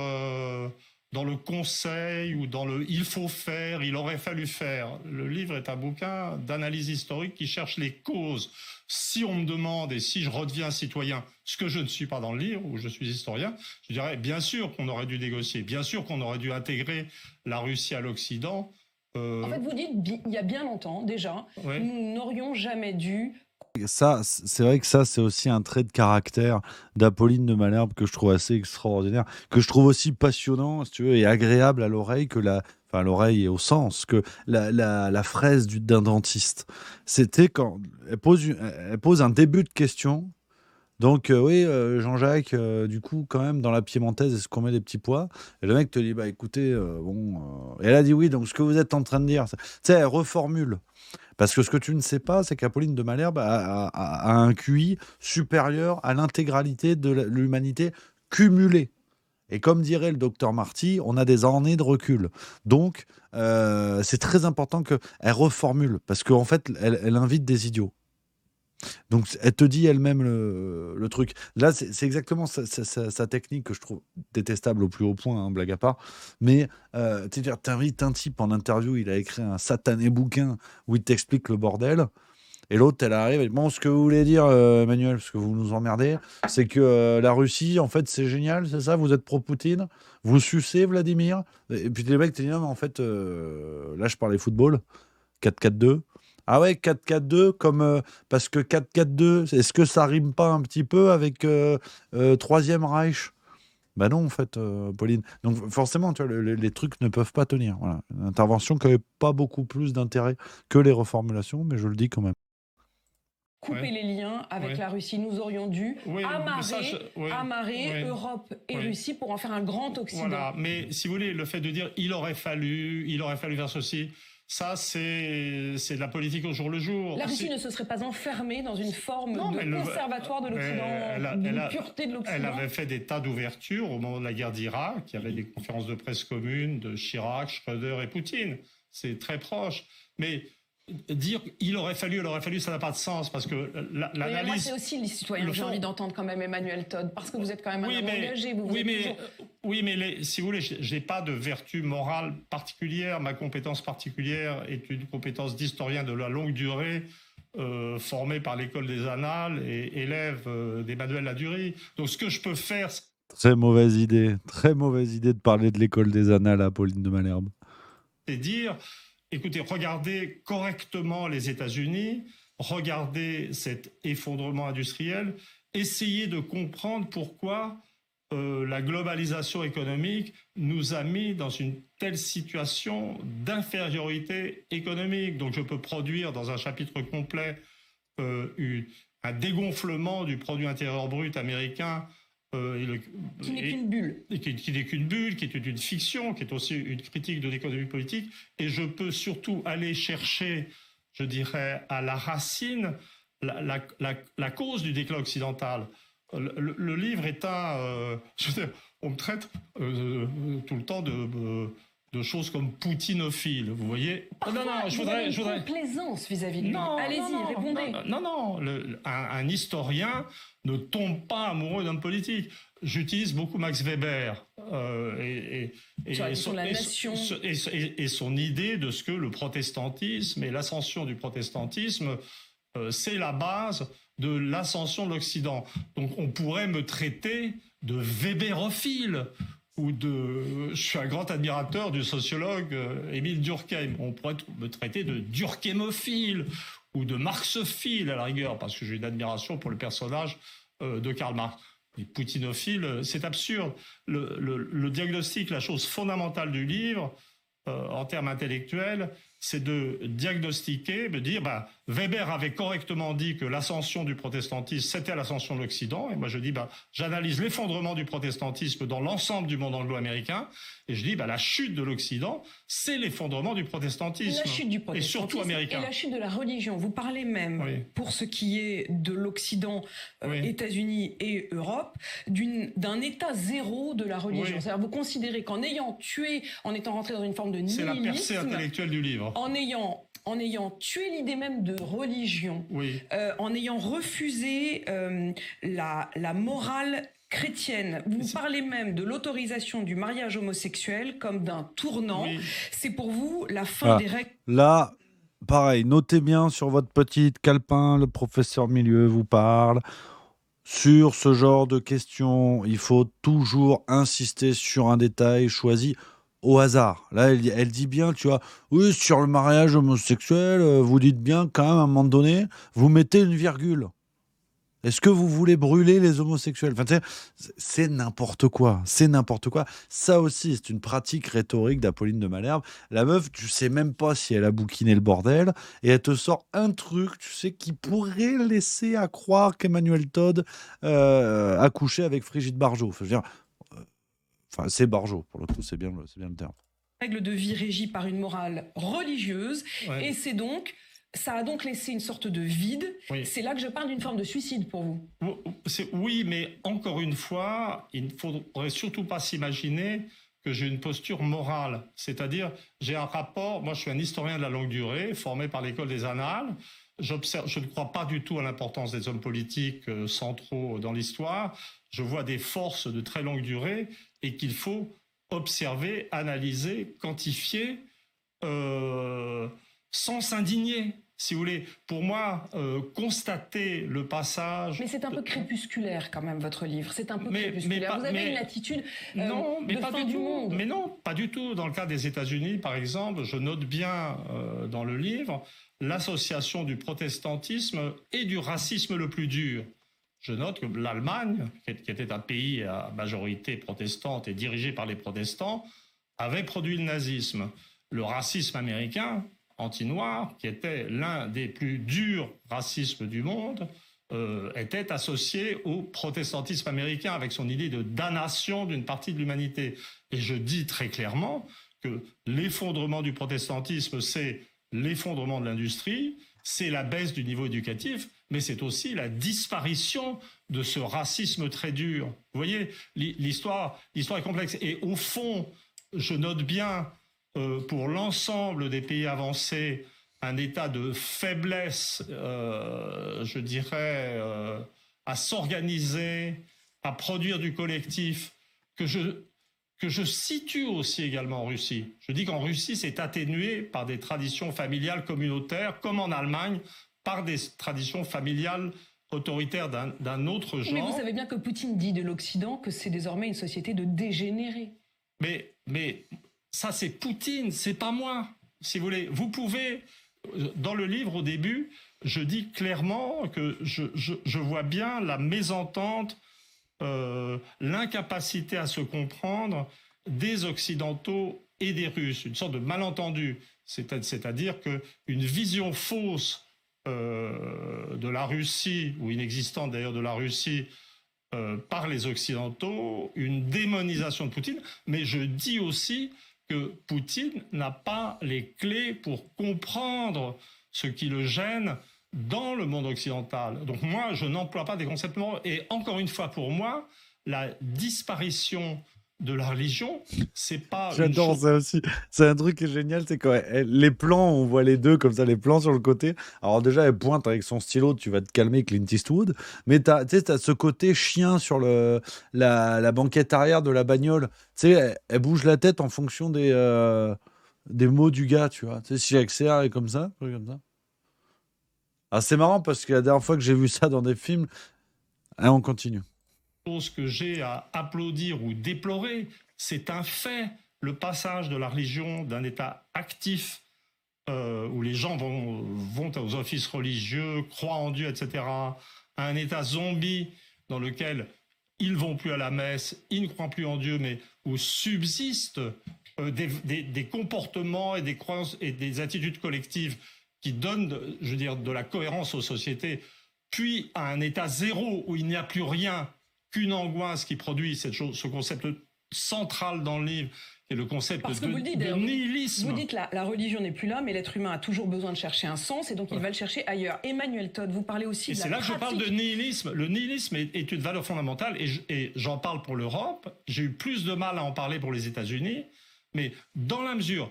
dans le conseil ou dans le il faut faire, il aurait fallu faire. Le livre est un bouquin d'analyse historique qui cherche les causes. Si on me demande et si je redeviens citoyen, ce que je ne suis pas dans le livre, où je suis historien, je dirais bien sûr qu'on aurait dû négocier, bien sûr qu'on aurait dû intégrer la Russie à l'Occident. En fait, vous dites il y a bien longtemps déjà, nous n'aurions jamais dû. Ça, c'est vrai que ça, c'est aussi un trait de caractère d'Apolline de Malherbe que je trouve assez extraordinaire, que je trouve aussi passionnant, si tu veux, et agréable à l'oreille enfin à l'oreille et au sens, que la fraise d'un dentiste. C'était quand elle pose un début de question. Donc Jean-Jacques, du coup, quand même, dans la piémontaise, est-ce qu'on met des petits pois? Et le mec te dit, bah écoutez, Et elle a dit oui, donc ce que vous êtes en train de dire, tu sais, elle reformule. Parce que ce que tu ne sais pas, c'est qu'Apolline de Malherbe a un QI supérieur à l'intégralité de l'humanité cumulée. Et comme dirait le docteur Marty, on a des années de recul. Donc, c'est très important qu'elle reformule, parce qu'en fait, elle invite des idiots. Donc, elle te dit elle-même le truc. Là, c'est exactement sa technique que je trouve détestable au plus haut point, hein, blague à part. Mais t'invites un type en interview, il a écrit un satané bouquin où il t'explique le bordel. Et l'autre, elle arrive, elle dit, bon, ce que vous voulez dire, Emmanuel, parce que vous nous emmerdez, c'est que la Russie, en fait, c'est génial, c'est ça, vous êtes pro-Poutine, vous sucez Vladimir. Et puis les mecs te disent, non, mais en fait, là, je parlais football, 4-4-2. Ah ouais, 4-4-2, parce que 4-4-2, est-ce que ça rime pas un petit peu avec Troisième Reich? Bah non, en fait, Pauline. Donc forcément, tu vois, les trucs ne peuvent pas tenir. Voilà. Une intervention qui n'avait pas beaucoup plus d'intérêt que les reformulations, mais je le dis quand même. Couper les liens avec la Russie. Nous aurions dû amarrer Europe et Russie pour en faire un grand Occident. Voilà, mais si vous voulez, le fait de dire il aurait fallu faire ceci, ça, c'est de la politique au jour le jour. La Russie ne se serait pas enfermée dans une forme de conservatoire de l'Occident, d'une pureté de l'Occident. Elle avait fait des tas d'ouvertures au moment de la guerre d'Irak. Il y avait des conférences de presse communes de Chirac, Schröder et Poutine. C'est très proche. Mais dire il aurait fallu, ça n'a pas de sens parce que l'analyse. Moi, c'est aussi les citoyens que j'ai envie d'entendre quand même Emmanuel Todd, parce que vous êtes quand même un homme engagé. Si vous voulez, j'ai pas de vertu morale particulière. Ma compétence particulière est une compétence d'historien de la longue durée, formé par l'école des Annales et élève d'Emmanuel Ladurie. Donc ce que je peux faire. Très mauvaise idée de parler de l'école des Annales à Pauline de Malherbe. C'est dire. Écoutez, regardez correctement les États-Unis, regardez cet effondrement industriel, essayez de comprendre pourquoi la globalisation économique nous a mis dans une telle situation d'infériorité économique. Donc je peux produire dans un chapitre complet un dégonflement du produit intérieur brut américain Qui n'est qu'une bulle. Qui n'est qu'une bulle, qui est une fiction, qui est aussi une critique de l'économie politique. Et je peux surtout aller chercher, je dirais, à la racine, la cause du déclin occidental. Le livre est on me traite tout le temps de choses comme poutinophile, vous voyez. Je voudrais complaisance vis-à-vis de lui. Allez-y, répondez. Non, un historien ne tombe pas amoureux d'un politique. J'utilise beaucoup Max Weber et son idée de ce que le protestantisme et l'ascension du protestantisme, c'est la base de l'ascension de l'Occident. Donc on pourrait me traiter de Weberophile. Je suis un grand admirateur du sociologue Émile Durkheim. On pourrait me traiter de durkheimophile ou de marxophile à la rigueur, parce que j'ai une admiration pour le personnage de Karl Marx. Et poutinophile, c'est absurde. Le diagnostic, la chose fondamentale du livre, en termes intellectuels, c'est de diagnostiquer, de dire, Weber avait correctement dit que l'ascension du protestantisme, c'était l'ascension de l'Occident. Et moi, je dis, j'analyse l'effondrement du protestantisme dans l'ensemble du monde anglo-américain. Et je dis, la chute de l'Occident, c'est l'effondrement du protestantisme. La chute du protestantisme. Et surtout américain. Et la chute de la religion. Vous parlez même, pour ce qui est de l'Occident, États-Unis et Europe, d'un état zéro de la religion. C'est-à-dire, vous considérez qu'en ayant tué, en étant rentré dans une forme de nihilisme... C'est la percée intellectuelle du livre. En ayant tué l'idée même de religion, en ayant refusé la morale chrétienne. Vous parlez même de l'autorisation du mariage homosexuel comme d'un tournant. C'est pour vous la fin des règles. Là, pareil, notez bien sur votre petite calepin, le professeur Milieu vous parle. Sur ce genre de questions, il faut toujours insister sur un détail choisi au hasard. Là, elle dit bien, tu vois, oui, sur le mariage homosexuel, vous dites bien quand même à un moment donné, vous mettez une virgule. Est-ce que vous voulez brûler les homosexuels ? Enfin, c'est n'importe quoi. C'est n'importe quoi. Ça aussi, c'est une pratique rhétorique d'Apolline de Malherbe. La meuf, tu sais même pas si elle a bouquiné le bordel et elle te sort un truc, tu sais, qui pourrait laisser à croire qu'Emmanuel Todd a couché avec Brigitte Bardot. Enfin, je veux dire, c'est Bardot, pour le coup, c'est bien le terme. Règle de vie régie par une morale religieuse. Et ça a donc laissé une sorte de vide. C'est là que je parle d'une forme de suicide pour vous. Oui, mais encore une fois, il ne faudrait surtout pas s'imaginer que j'ai une posture morale. C'est-à-dire, j'ai un rapport, moi je suis un historien de la longue durée, formé par l'école des Annales. Je ne crois pas du tout à l'importance des hommes politiques centraux dans l'histoire. Je vois des forces de très longue durée et qu'il faut observer, analyser, quantifier, sans s'indigner, si vous voulez. Pour moi, constater le passage... Mais c'est un peu crépusculaire quand même, votre livre. C'est un peu crépusculaire. Vous avez une attitude de fin du monde. Mais non, pas du tout. Dans le cas des États-Unis, par exemple, je note bien dans le livre l'association du protestantisme et du racisme le plus dur. Je note que l'Allemagne, qui était un pays à majorité protestante et dirigé par les protestants, avait produit le nazisme. Le racisme américain, anti-noir, qui était l'un des plus durs racismes du monde, était associé au protestantisme américain avec son idée de damnation d'une partie de l'humanité. Et je dis très clairement que l'effondrement du protestantisme, c'est l'effondrement de l'industrie, c'est la baisse du niveau éducatif, mais c'est aussi la disparition de ce racisme très dur. Vous voyez, l'histoire est complexe. Et au fond, je note bien, pour l'ensemble des pays avancés, un état de faiblesse, je dirais, à s'organiser, à produire du collectif, que je situe aussi également en Russie. Je dis qu'en Russie, c'est atténué par des traditions familiales communautaires, comme en Allemagne, par des traditions familiales autoritaires d'un autre genre. Mais vous savez bien que Poutine dit de l'Occident que c'est désormais une société de dégénérés. Mais ça, c'est Poutine, c'est pas moi. Si vous voulez, vous pouvez... Dans le livre, au début, je dis clairement que je vois bien la mésentente, l'incapacité à se comprendre des Occidentaux et des Russes, une sorte de malentendu. C'est-à-dire qu'une vision fausse de la Russie, ou inexistante d'ailleurs de la Russie, par les Occidentaux, une démonisation de Poutine, mais je dis aussi que Poutine n'a pas les clés pour comprendre ce qui le gêne dans le monde occidental. Donc moi, je n'emploie pas des concepts moraux. Et encore une fois, pour moi, la disparition de la religion, c'est pas... J'adore ça aussi. C'est un truc qui est génial, c'est quand les plans, on voit les deux comme ça, les plans sur le côté. Alors déjà, elle pointe avec son stylo, tu vas te calmer, Clint Eastwood. Mais t'as ce côté chien sur la banquette arrière de la bagnole. Tu sais, elle bouge la tête en fonction des mots du gars, tu vois. Tu sais, si accélère et comme ça, comme ça. Ah, c'est marrant parce que la dernière fois que j'ai vu ça dans des films, on continue. Chose que j'ai à applaudir ou déplorer, c'est un fait. Le passage de la religion d'un état actif où les gens vont aux offices religieux, croient en Dieu, etc., à un état zombie dans lequel ils vont plus à la messe, ils ne croient plus en Dieu, mais où subsistent des comportements et des croyances et des attitudes collectives qui donnent, je veux dire, de la cohérence aux sociétés, puis à un état zéro où il n'y a plus rien qu'une angoisse qui produit ce concept central dans le livre, qui est le concept de nihilisme. Vous dites la religion n'est plus là, mais l'être humain a toujours besoin de chercher un sens, et donc il va le chercher ailleurs. Emmanuel Todd, vous parlez aussi de la pratique. Et c'est là que je parle de nihilisme. Le nihilisme est une valeur fondamentale, et j'en parle pour l'Europe. J'ai eu plus de mal à en parler pour les États-Unis, mais dans la mesure...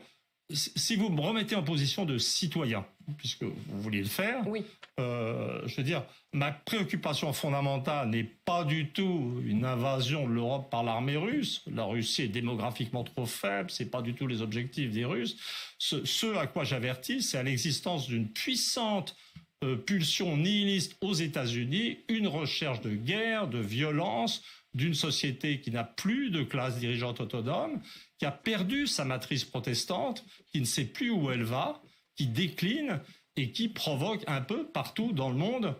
Si vous me remettez en position de citoyen, puisque vous vouliez le faire, oui. Je veux dire, ma préoccupation fondamentale n'est pas du tout une invasion de l'Europe par l'armée russe. La Russie est démographiquement trop faible, c'est pas du tout les objectifs des Russes. Ce à quoi j'avertis, c'est à l'existence d'une puissante pulsion nihiliste aux États-Unis, une recherche de guerre, de violence, d'une société qui n'a plus de classe dirigeante autonome, qui a perdu sa matrice protestante, qui ne sait plus où elle va, qui décline et qui provoque un peu partout dans le monde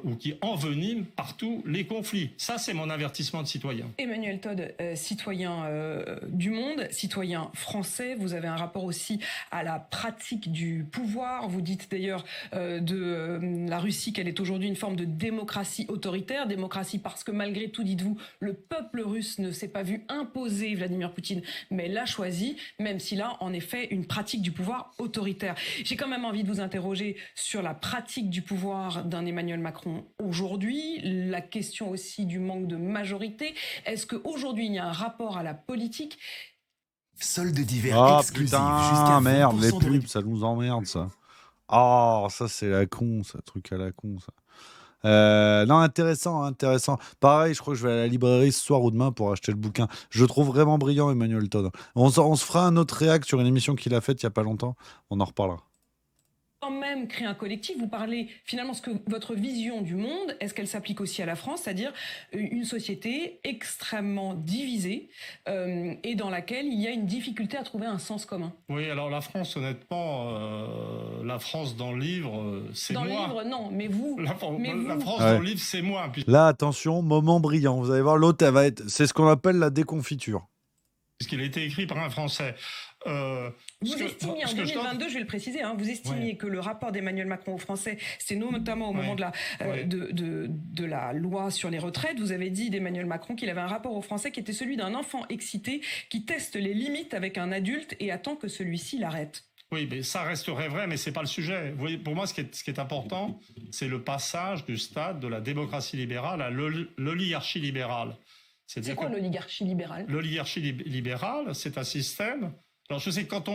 ou qui envenime partout les conflits. Ça, c'est mon avertissement de citoyen. Emmanuel Todd, citoyen du monde, citoyen français, vous avez un rapport aussi à la pratique du pouvoir. Vous dites d'ailleurs de la Russie qu'elle est aujourd'hui une forme de démocratie autoritaire. Démocratie parce que malgré tout, dites-vous, le peuple russe ne s'est pas vu imposer Vladimir Poutine, mais l'a choisi, même s'il a en effet une pratique du pouvoir autoritaire. J'ai quand même envie de vous interroger sur la pratique du pouvoir d'un Emmanuel Macron aujourd'hui, la question aussi du manque de majorité. Est-ce qu'aujourd'hui, il y a un rapport à la politique? Solde d'hiver exclusif. Putain, merde, les pubs, ça nous emmerde, ça. Oh, ça, c'est la con, ça, truc à la con, ça. Non, intéressant. Pareil, je crois que je vais à la librairie ce soir ou demain pour acheter le bouquin. Je le trouve vraiment brillant, Emmanuel Todd. On se fera un autre réact sur une émission qu'il a faite il n'y a pas longtemps. On en reparlera. Quand même créer un collectif, vous parlez finalement ce que votre vision du monde, est-ce qu'elle s'applique aussi à la France, c'est-à-dire une société extrêmement divisée et dans laquelle il y a une difficulté à trouver un sens commun? Oui, alors la France, honnêtement, la France dans le livre, c'est moi. Dans le livre, non, mais vous. La France dans le livre, c'est moi. Là, attention, moment brillant. Vous allez voir, l'autre, elle va être. C'est ce qu'on appelle la déconfiture. Puisqu'il a été écrit par un Français. Vous estimiez en 2022, je vais le préciser, vous estimiez que le rapport d'Emmanuel Macron aux Français, c'est notamment au moment de la loi sur les retraites, vous avez dit d'Emmanuel Macron qu'il avait un rapport aux Français qui était celui d'un enfant excité qui teste les limites avec un adulte et attend que celui-ci l'arrête. Oui, mais ça resterait vrai, mais c'est pas le sujet. Vous voyez, pour moi, ce qui est important, c'est le passage du stade de la démocratie libérale à l'oligarchie libérale. C'est quoi l'oligarchie libérale? L'oligarchie libérale, c'est un système. Alors je sais quand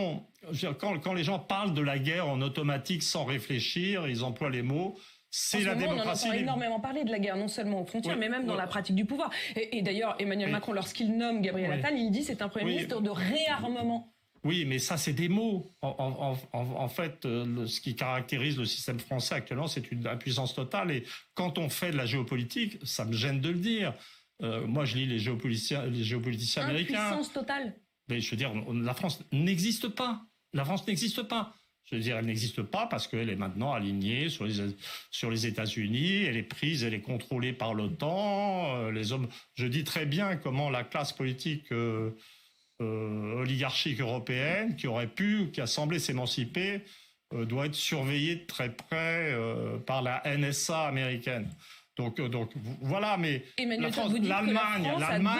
les gens parlent de la guerre en automatique sans réfléchir, ils emploient les mots. C'est la démocratie. On entend énormément parler de la guerre, non seulement aux frontières, mais même dans la pratique du pouvoir. Et d'ailleurs, Emmanuel Macron, lorsqu'il nomme Gabriel Attal, il dit c'est un premier ministre de réarmement. Oui, mais ça, c'est des mots. En fait, ce qui caractérise le système français actuellement, c'est une impuissance totale. Et quand on fait de la géopolitique, ça me gêne de le dire. Moi, je lis les géopoliticiens américains. Impuissance totale. Mais je veux dire, la France n'existe pas. La France n'existe pas. Je veux dire, elle n'existe pas parce qu'elle est maintenant alignée sur les États-Unis. Elle est prise, elle est contrôlée par l'OTAN. Les hommes. Je dis très bien comment la classe politique oligarchique européenne, qui a semblé s'émanciper, doit être surveillée de très près par la NSA américaine. Donc voilà, mais Emmanuel, la France, vous dites l'Allemagne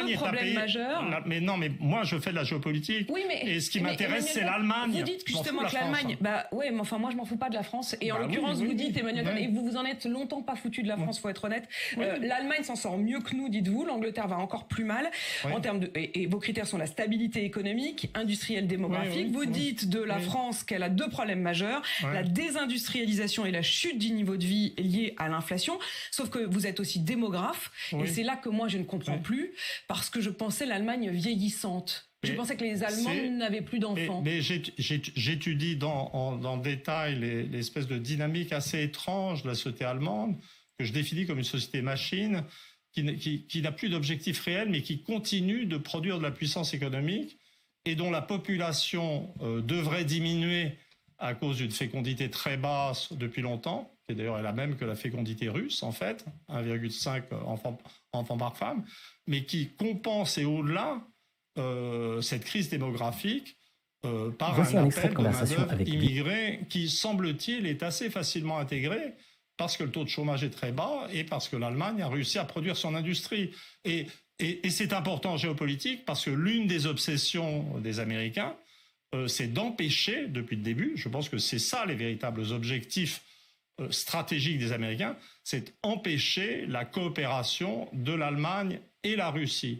est un pays majeur. Mais non, mais moi je fais de la géopolitique. Oui, et ce qui m'intéresse, c'est l'Allemagne. Vous dites justement que l'Allemagne, mais enfin moi je m'en fous pas de la France. Et en l'occurrence, vous dites Emmanuel, et vous en êtes longtemps pas foutu de la France, faut être honnête. L'Allemagne s'en sort mieux que nous, dites-vous. L'Angleterre va encore plus mal en termes de. Et vos critères sont la stabilité économique, industrielle, démographique. Vous dites de la France qu'elle a 2 problèmes majeurs la désindustrialisation et la chute du niveau de vie liée à l'inflation. Sauf que vous êtes aussi démographe. Et c'est là que moi je ne comprends plus, parce que je pensais l'Allemagne vieillissante. Je pensais que les Allemands n'avaient plus d'enfants. Mais j'étudie dans détail l'espèce de dynamique assez étrange de la société allemande, que je définis comme une société machine, qui n'a plus d'objectif réel, mais qui continue de produire de la puissance économique, et dont la population devrait diminuer à cause d'une fécondité très basse depuis longtemps, qui d'ailleurs est la même que la fécondité russe, en fait, 1,5 enfants par femme, mais qui compense et au-delà cette crise démographique par un appel de main-d'œuvre immigrée qui, semble-t-il, est assez facilement intégré parce que le taux de chômage est très bas et parce que l'Allemagne a réussi à produire son industrie. Et c'est important en géopolitique parce que l'une des obsessions des Américains, c'est d'empêcher, depuis le début, je pense que c'est ça les véritables objectifs stratégiques des Américains, c'est empêcher la coopération de l'Allemagne et la Russie.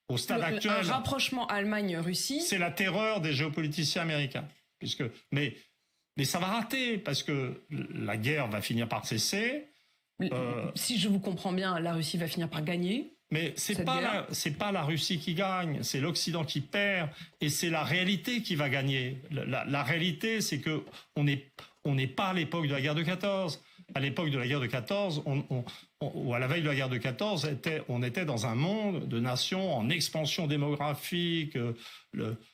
Au stade actuel, un rapprochement Allemagne-Russie, c'est la terreur des géopoliticiens américains. Mais ça va rater, parce que la guerre va finir par cesser. Si je vous comprends bien, la Russie va finir par gagner. Mais c'est pas la Russie qui gagne, c'est l'Occident qui perd, et c'est la réalité qui va gagner. La réalité, c'est que on n'est pas à l'époque de la guerre de 14. À l'époque de la guerre de 14, ou à la veille de la guerre de 14, on était dans un monde de nations en expansion démographique.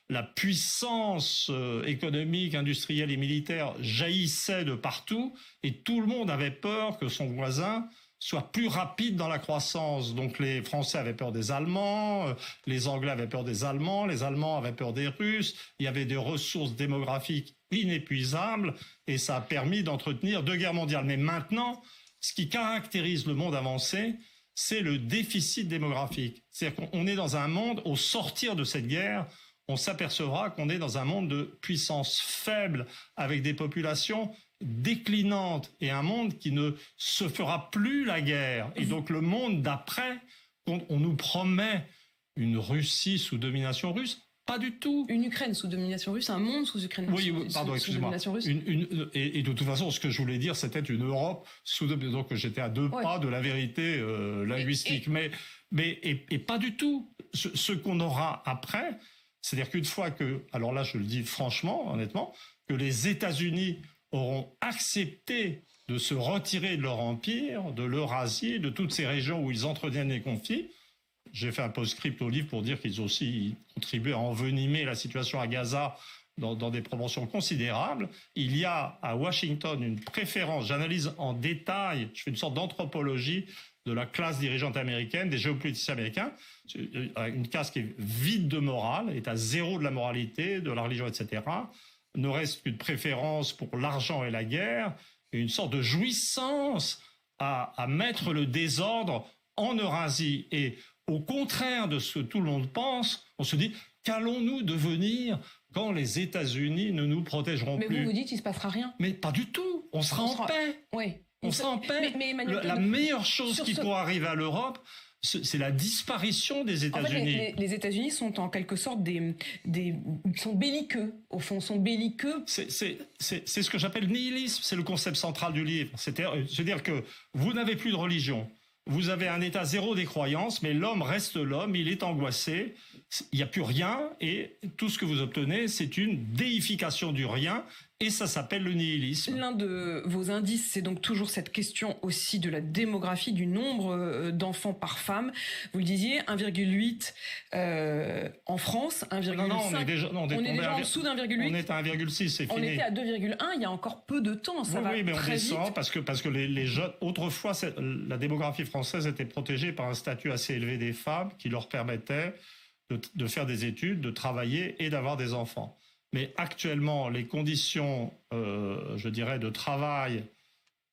La puissance économique, industrielle et militaire jaillissait de partout, et tout le monde avait peur que son voisin soit plus rapide dans la croissance. Donc les Français avaient peur des Allemands, les Anglais avaient peur des Allemands, les Allemands avaient peur des Russes. Il y avait des ressources démographiques inépuisables et ça a permis d'entretenir 2 guerres mondiales. Mais maintenant, ce qui caractérise le monde avancé, c'est le déficit démographique. C'est-à-dire qu'on est dans un monde, au sortir de cette guerre, on s'apercevra qu'on est dans un monde de puissance faible, avec des populations déclinante et un monde qui ne se fera plus la guerre. Et donc le monde d'après, on nous promet une Russie sous domination russe, pas du tout. Une Ukraine sous domination russe, un monde sous domination russe. Et de toute façon, ce que je voulais dire, c'était une Europe sous domination. Donc j'étais à 2 pas de la vérité linguistique. Mais pas du tout. Ce qu'on aura après, c'est-à-dire qu'une fois que, alors là je le dis franchement, honnêtement, que les États-Unis auront accepté de se retirer de leur empire, de l'Eurasie, de toutes ces régions où ils entretiennent les conflits. J'ai fait un post-script au livre pour dire qu'ils ont aussi contribué à envenimer la situation à Gaza dans des proportions considérables. Il y a à Washington une préférence, j'analyse en détail, je fais une sorte d'anthropologie de la classe dirigeante américaine, des géopoliticiens américains, une classe qui est vide de morale, est à zéro de la moralité, de la religion, etc., ne reste qu'une préférence pour l'argent et la guerre, et une sorte de jouissance à mettre le désordre en Eurasie. Et au contraire de ce que tout le monde pense, on se dit, qu'allons-nous devenir quand les États-Unis ne nous protégeront plus? Mais vous dites, il ne se passera rien. Mais pas du tout, on sera en paix. Oui. On sera en paix. La meilleure chose qui pourrait arriver à l'Europe, c'est la disparition des États-Unis. En fait, les États-Unis sont en quelque sorte sont belliqueux. Au fond, sont belliqueux. C'est ce que j'appelle nihilisme. C'est le concept central du livre. C'est-à-dire que vous n'avez plus de religion. Vous avez un état zéro des croyances, mais l'homme reste l'homme, il est angoissé, il n'y a plus rien, et tout ce que vous obtenez, c'est une déification du rien, et ça s'appelle le nihilisme. L'un de vos indices, c'est donc toujours cette question aussi de la démographie, du nombre d'enfants par femme. Vous le disiez, 1,8 en France, 1,5. Non, on est déjà en dessous d'1,8. On est à 1,6, c'est fini. On était à 2,1, il y a encore peu de temps, ça va très vite. Oui, mais on descend parce que les jeunes, autrefois, la démographie française était protégée par un statut assez élevé des femmes qui leur permettait de faire des études, de travailler et d'avoir des enfants. Mais actuellement, les conditions, je dirais, de travail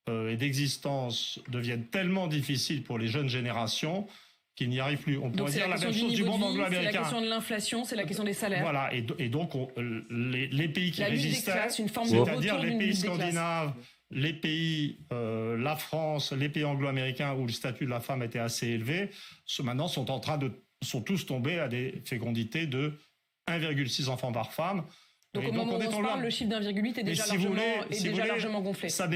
et d'existence deviennent tellement difficiles pour les jeunes générations qu'ils n'y arrivent plus. On pourrait dire la même chose du monde anglo-américain. C'est la question de l'inflation, c'est la question des salaires. Voilà, et donc les pays qui résistaient, c'est-à-dire les pays scandinaves, les pays, la France, les pays anglo-américains où le statut de la femme était assez élevé, maintenant sont tous tombés à des fécondités de 1,6 enfants par femme. Donc au moment où on se parle, le chiffre d'1,8 est déjà largement gonflé. Ça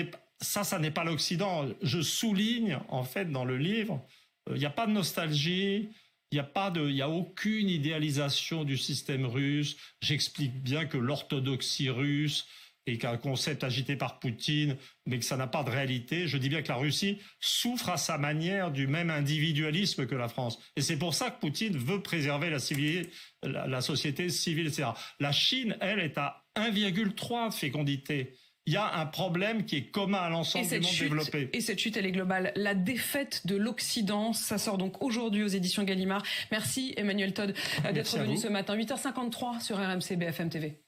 n'est pas l'Occident. Je souligne, en fait, dans le livre, il n'y a pas de nostalgie, il n'y a aucune idéalisation du système russe. J'explique bien que l'orthodoxie russe est qu'un concept agité par Poutine, mais que ça n'a pas de réalité. Je dis bien que la Russie souffre à sa manière du même individualisme que la France. Et c'est pour ça que Poutine veut préserver la société civile, etc. La Chine, elle, est à 1,3 de fécondité. Il y a un problème qui est commun à l'ensemble du monde développé. Et cette chute, elle est globale. La défaite de l'Occident, ça sort donc aujourd'hui aux éditions Gallimard. Merci Emmanuel Todd d'être venu ce matin. 8h53 sur RMC BFM TV.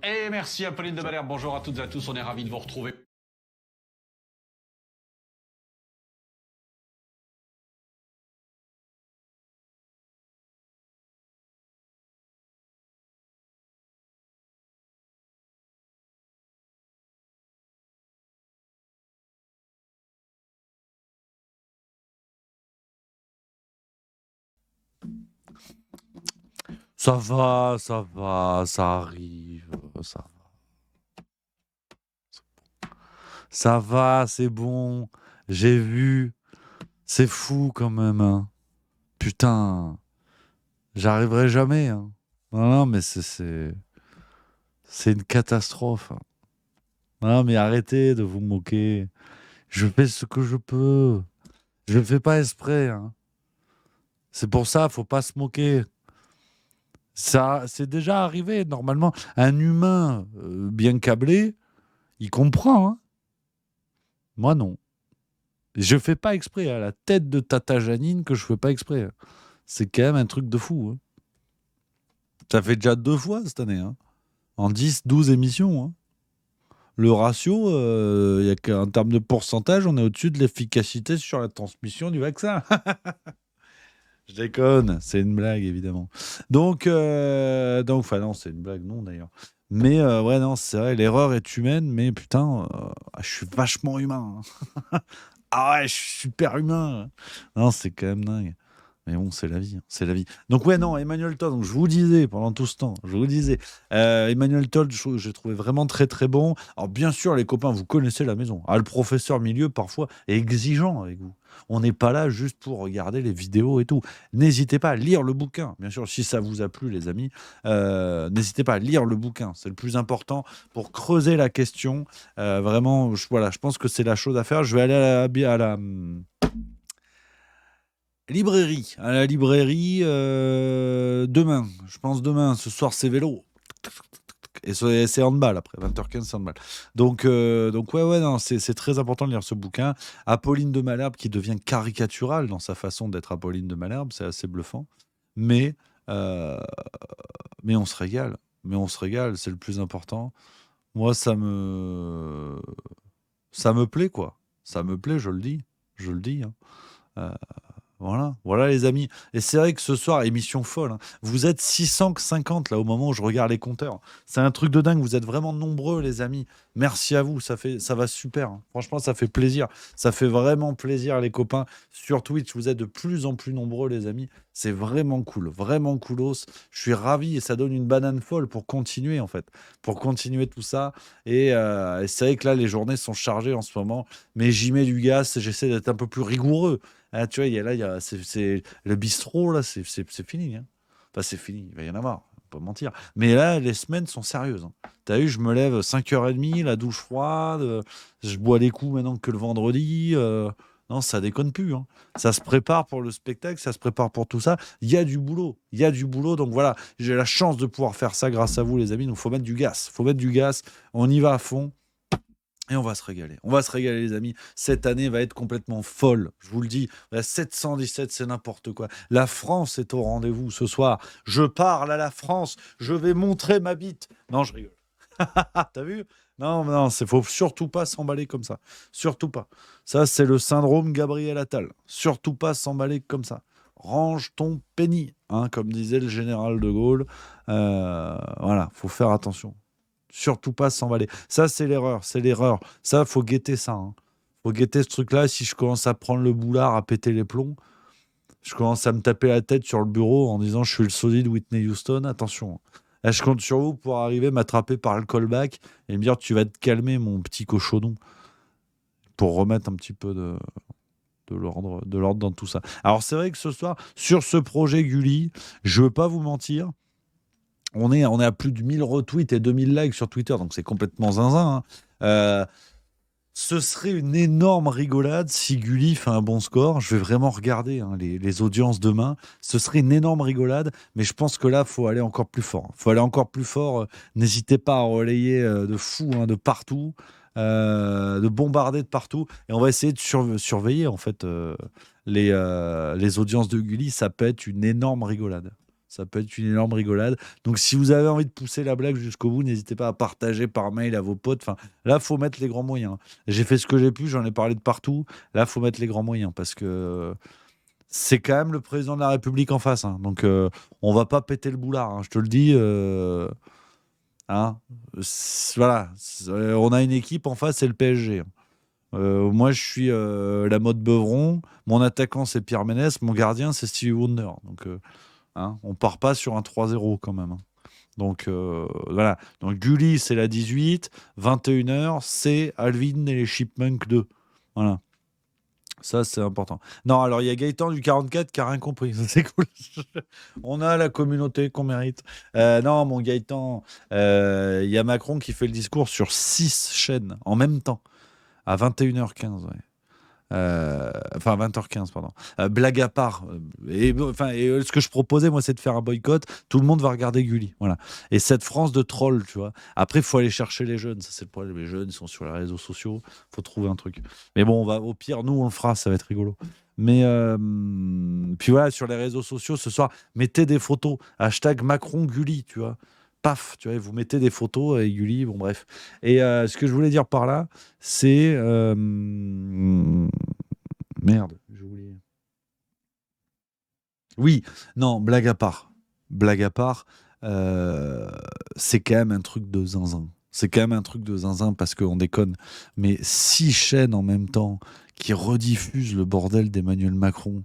Et merci Apolline de Malherbe. Bonjour à toutes et à tous, on est ravis de vous retrouver. Ça va, ça arrive, ça va. Ça va, c'est bon. J'ai vu. C'est fou quand même. Hein. Putain. J'arriverai jamais. Hein. Non, mais c'est une catastrophe. Hein. Non, mais arrêtez de vous moquer. Je fais ce que je peux. Je le fais pas exprès. Hein. C'est pour ça, faut pas se moquer. Ça, c'est déjà arrivé. Normalement, un humain bien câblé, il comprend. Hein. Moi, non. Je fais pas exprès. À la tête de Tata Janine que je fais pas exprès. Hein. C'est quand même un truc de fou. Hein. Ça fait déjà 2 fois cette année. Hein. En 10-12 émissions. Hein. Le ratio, en termes de pourcentage, on est au-dessus de l'efficacité sur la transmission du vaccin. Je déconne, c'est une blague évidemment. Donc, enfin non, c'est une blague, non d'ailleurs. Mais ouais, non, c'est vrai, l'erreur est humaine, mais putain, je suis vachement humain. Hein. Ah ouais, je suis super humain. Non, c'est quand même dingue. Mais bon, c'est la vie, hein, c'est la vie. Donc ouais, non, Emmanuel Todd, donc je vous disais pendant tout ce temps, Emmanuel Todd, j'ai trouvé vraiment très très bon. Alors bien sûr, les copains, vous connaissez la maison. Ah, le professeur Milieu, parfois, est exigeant avec vous. On n'est pas là juste pour regarder les vidéos et tout. N'hésitez pas à lire le bouquin. Bien sûr, si ça vous a plu, les amis, n'hésitez pas à lire le bouquin. C'est le plus important pour creuser la question. Vraiment, je pense que c'est la chose à faire. Je vais aller à la librairie. À la librairie demain. Je pense demain. Ce soir, c'est vélo. Et c'est handball après, 20h15, c'est handball. Donc ouais, non, c'est très important de lire ce bouquin. Apolline de Malherbe qui devient caricaturale dans sa façon d'être Apolline de Malherbe, c'est assez bluffant. Mais on se régale. C'est le plus important. Moi, ça me plaît, quoi. Ça me plaît, je le dis. Hein. Voilà les amis. Et c'est vrai que ce soir, émission folle. Hein. Vous êtes 650 là au moment où je regarde les compteurs. C'est un truc de dingue. Vous êtes vraiment nombreux les amis. Merci à vous. Ça va super. Hein. Franchement, ça fait plaisir. Ça fait vraiment plaisir les copains. Sur Twitch, vous êtes de plus en plus nombreux les amis. C'est vraiment cool. Vraiment coolos. Je suis ravi et ça donne une banane folle pour continuer en fait. Pour continuer tout ça. Et c'est vrai que là, les journées sont chargées en ce moment. Mais j'y mets du gaz. J'essaie d'être un peu plus rigoureux. Ah, tu vois, c'est le bistrot, là, c'est fini. Hein. Enfin, c'est fini, il va y en avoir, pas mentir. Mais là, les semaines sont sérieuses. Hein. T'as vu, je me lève 5h30, la douche froide, je bois des coups maintenant que le vendredi. Non, ça déconne plus. Hein. Ça se prépare pour le spectacle, ça se prépare pour tout ça. Il y a du boulot. Donc voilà, j'ai la chance de pouvoir faire ça grâce à vous, les amis. Donc, il faut mettre du gaz. On y va à fond. Et on va se régaler. Les amis. Cette année va être complètement folle. Je vous le dis. 717, c'est n'importe quoi. La France est au rendez-vous ce soir. Je parle à la France. Je vais montrer ma bite. Non, je rigole. T'as vu ? Non, faut surtout pas s'emballer comme ça. Surtout pas. Ça, c'est le syndrome Gabriel Attal. Surtout pas s'emballer comme ça. Range ton penny, hein, comme disait le général de Gaulle. Voilà, faut faire attention. Surtout pas s'emballer. Ça, c'est l'erreur. Ça, faut guetter ça. Hein. Faut guetter ce truc-là. Si je commence à prendre le boulard, à péter les plombs, je commence à me taper la tête sur le bureau en disant je suis le solide Whitney Houston, attention. Là, je compte sur vous pour arriver, m'attraper par le callback et me dire tu vas te calmer, mon petit cochonon, pour remettre un petit peu de l'ordre dans tout ça. Alors, c'est vrai que ce soir, sur ce projet Gulli, je veux pas vous mentir, on est à plus de 1000 retweets et 2000 likes sur Twitter, donc c'est complètement zinzin. Hein. Ce serait une énorme rigolade si Gulli fait un bon score. Je vais vraiment regarder les audiences demain. Ce serait une énorme rigolade, mais je pense que là, il faut aller encore plus fort. N'hésitez pas à relayer de fou, hein, de partout, de bombarder de partout. Et on va essayer de surveiller en fait les audiences de Gulli. Ça peut être une énorme rigolade. Donc, si vous avez envie de pousser la blague jusqu'au bout, n'hésitez pas à partager par mail à vos potes. Enfin, là, faut mettre les grands moyens. J'ai fait ce que j'ai pu, j'en ai parlé de partout. Là, faut mettre les grands moyens parce que c'est quand même le président de la République en face. Hein. Donc, on va pas péter le boulard. Hein, je te le dis. Voilà. On a une équipe en face, c'est le PSG. Moi, je suis la mode Beuvron. Mon attaquant, c'est Pierre Ménès. Mon gardien, c'est Stevie Wonder. Donc, on part pas sur un 3-0 quand même. Hein. Donc, voilà. Donc, Gulli, c'est la 18. 21h, c'est Alvin et les Chipmunks 2. Voilà. Ça, c'est important. Non, alors, il y a Gaëtan du 44 qui a rien compris. Ça, c'est cool. On a la communauté qu'on mérite. Non, mon Gaëtan, il y a Macron qui fait le discours sur 6 chaînes en même temps. À 21h15, ouais. Enfin 20h15 pardon. Blague à part ce que je proposais moi c'est de faire un boycott, tout le monde va regarder Gulli, voilà. Et cette France de trolls, tu vois, après il faut aller chercher les jeunes, ça c'est le problème, les jeunes ils sont sur les réseaux sociaux, faut trouver un truc, mais bon on va, au pire nous on le fera, ça va être rigolo. Mais puis voilà, sur les réseaux sociaux ce soir mettez des photos hashtag Macron Gulli, tu vois. Paf, tu vois, vous mettez des photos avec Gulli, bon bref. Et ce que je voulais dire par là, c'est... Merde, j'ai oublié. Oui, non, blague à part. C'est quand même un truc de zinzin. Parce qu'on déconne. Mais 6 chaînes en même temps qui rediffusent le bordel d'Emmanuel Macron,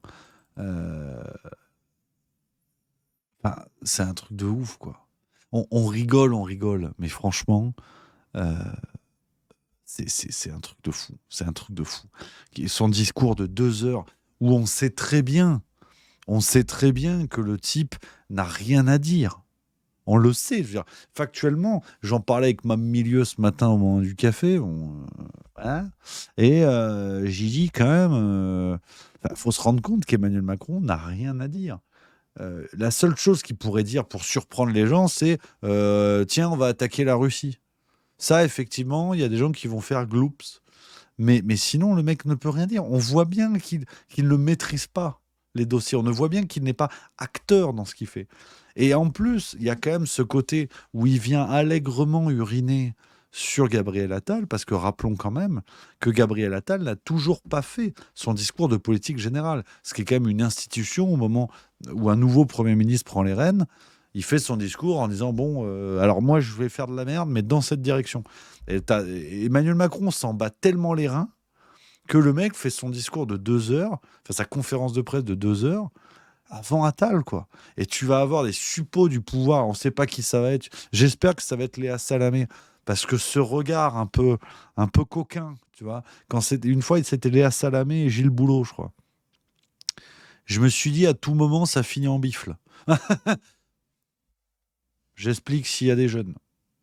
c'est un truc de ouf, quoi. On rigole, mais franchement, c'est un truc de fou. Son discours de 2 heures, où on sait très bien que le type n'a rien à dire. On le sait. Je veux dire, factuellement, j'en parlais avec ma milieu ce matin au moment du café. Et j'ai dit quand même, faut se rendre compte qu'Emmanuel Macron n'a rien à dire. La seule chose qu'il pourrait dire pour surprendre les gens, c'est tiens, on va attaquer la Russie. Ça, effectivement, il y a des gens qui vont faire gloops. Mais sinon, le mec ne peut rien dire. On voit bien qu'il ne maîtrise pas les dossiers. On ne voit bien qu'il n'est pas acteur dans ce qu'il fait. Et en plus, il y a quand même ce côté où il vient allègrement uriner sur Gabriel Attal, parce que rappelons quand même que Gabriel Attal n'a toujours pas fait son discours de politique générale, ce qui est quand même une institution. Au moment où un nouveau Premier ministre prend les rênes, il fait son discours en disant bon, alors moi je vais faire de la merde, mais dans cette direction. Et Emmanuel Macron s'en bat tellement les reins que le mec fait son discours de 2 heures, enfin sa conférence de presse de 2 heures, avant Attal, quoi. Et tu vas avoir des suppôts du pouvoir, on ne sait pas qui ça va être. J'espère que ça va être Léa Salamé, parce que ce regard un peu coquin, tu vois, une fois c'était Léa Salamé et Gilles Boulot, je crois. Je me suis dit à tout moment ça finit en bifle. J'explique s'il y a des jeunes,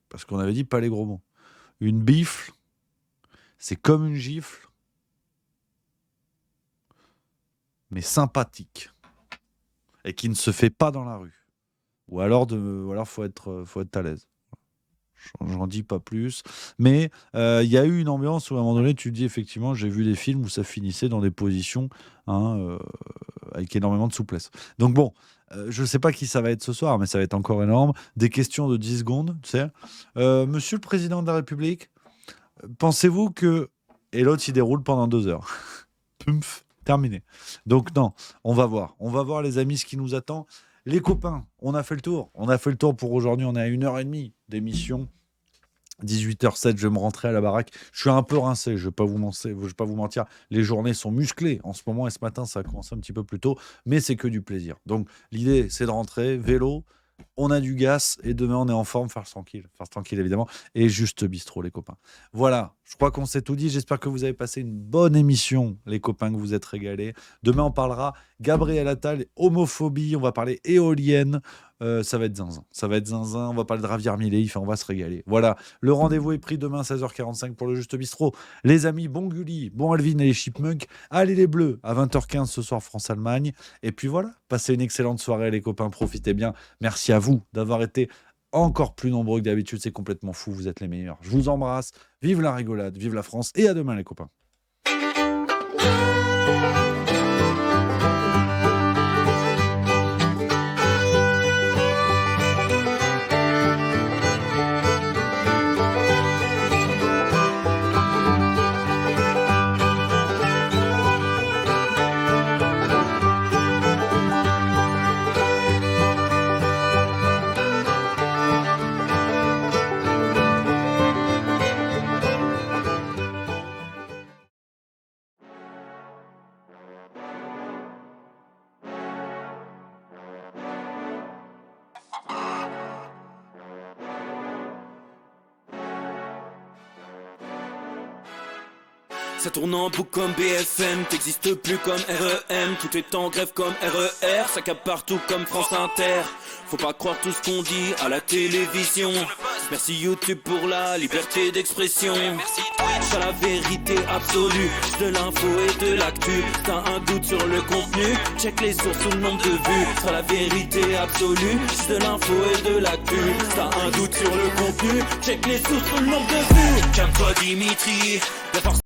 parce qu'on avait dit pas les gros mots. Une bifle, c'est comme une gifle, mais sympathique, et qui ne se fait pas dans la rue. Ou alors faut être à l'aise. J'en dis pas plus. Mais il y a eu une ambiance où à un moment donné, tu te dis effectivement, j'ai vu des films où ça finissait dans des positions avec énormément de souplesse. Donc bon, je ne sais pas qui ça va être ce soir, mais ça va être encore énorme. Des questions de 10 secondes, tu sais. Monsieur le Président de la République, pensez-vous que... Et l'autre, il déroule pendant 2 heures. Pumpf, terminé. Donc non, on va voir. On va voir, les amis, ce qui nous attend. Les copains, on a fait le tour. On a fait le tour pour aujourd'hui. On est à 1h30 d'émission. 18h07, je vais me rentrer à la baraque. Je suis un peu rincé, je ne vais pas vous mentir. Les journées sont musclées en ce moment et ce matin, ça a commencé un petit peu plus tôt, mais c'est que du plaisir. Donc, l'idée, c'est de rentrer, vélo, on a du gaz et demain, on est en forme, farce tranquille évidemment, et juste bistrot, les copains. Voilà, je crois qu'on s'est tout dit. J'espère que vous avez passé une bonne émission, les copains, que vous êtes régalés. Demain, on parlera Gabriel Attal, homophobie, on va parler éolienne. Ça va être zinzin, on va parler de Javier Milei, enfin, on va se régaler. Voilà, le rendez-vous est pris demain 16h45 pour le Juste Bistrot. Les amis, bon Gulli, bon Alvin et les Chipmunks, allez les Bleus, à 20h15 ce soir, France-Allemagne. Et puis voilà, passez une excellente soirée les copains, profitez bien. Merci à vous d'avoir été encore plus nombreux que d'habitude, c'est complètement fou, vous êtes les meilleurs. Je vous embrasse, vive la rigolade, vive la France et à demain les copains. Ça tourne en boucle comme BFM, t'existes plus comme REM, tout est en grève comme RER, ça capte partout comme France Inter. Faut pas croire tout ce qu'on dit à la télévision. Merci YouTube pour la liberté d'expression. C'est la vérité absolue, de l'info et de l'actu. T'as un doute sur le contenu, check les sources ou le nombre de vues. C'est la vérité absolue, de l'info et de l'actu. T'as un doute sur le contenu, check les sources ou le nombre de vues. Calme-toi Dimitri,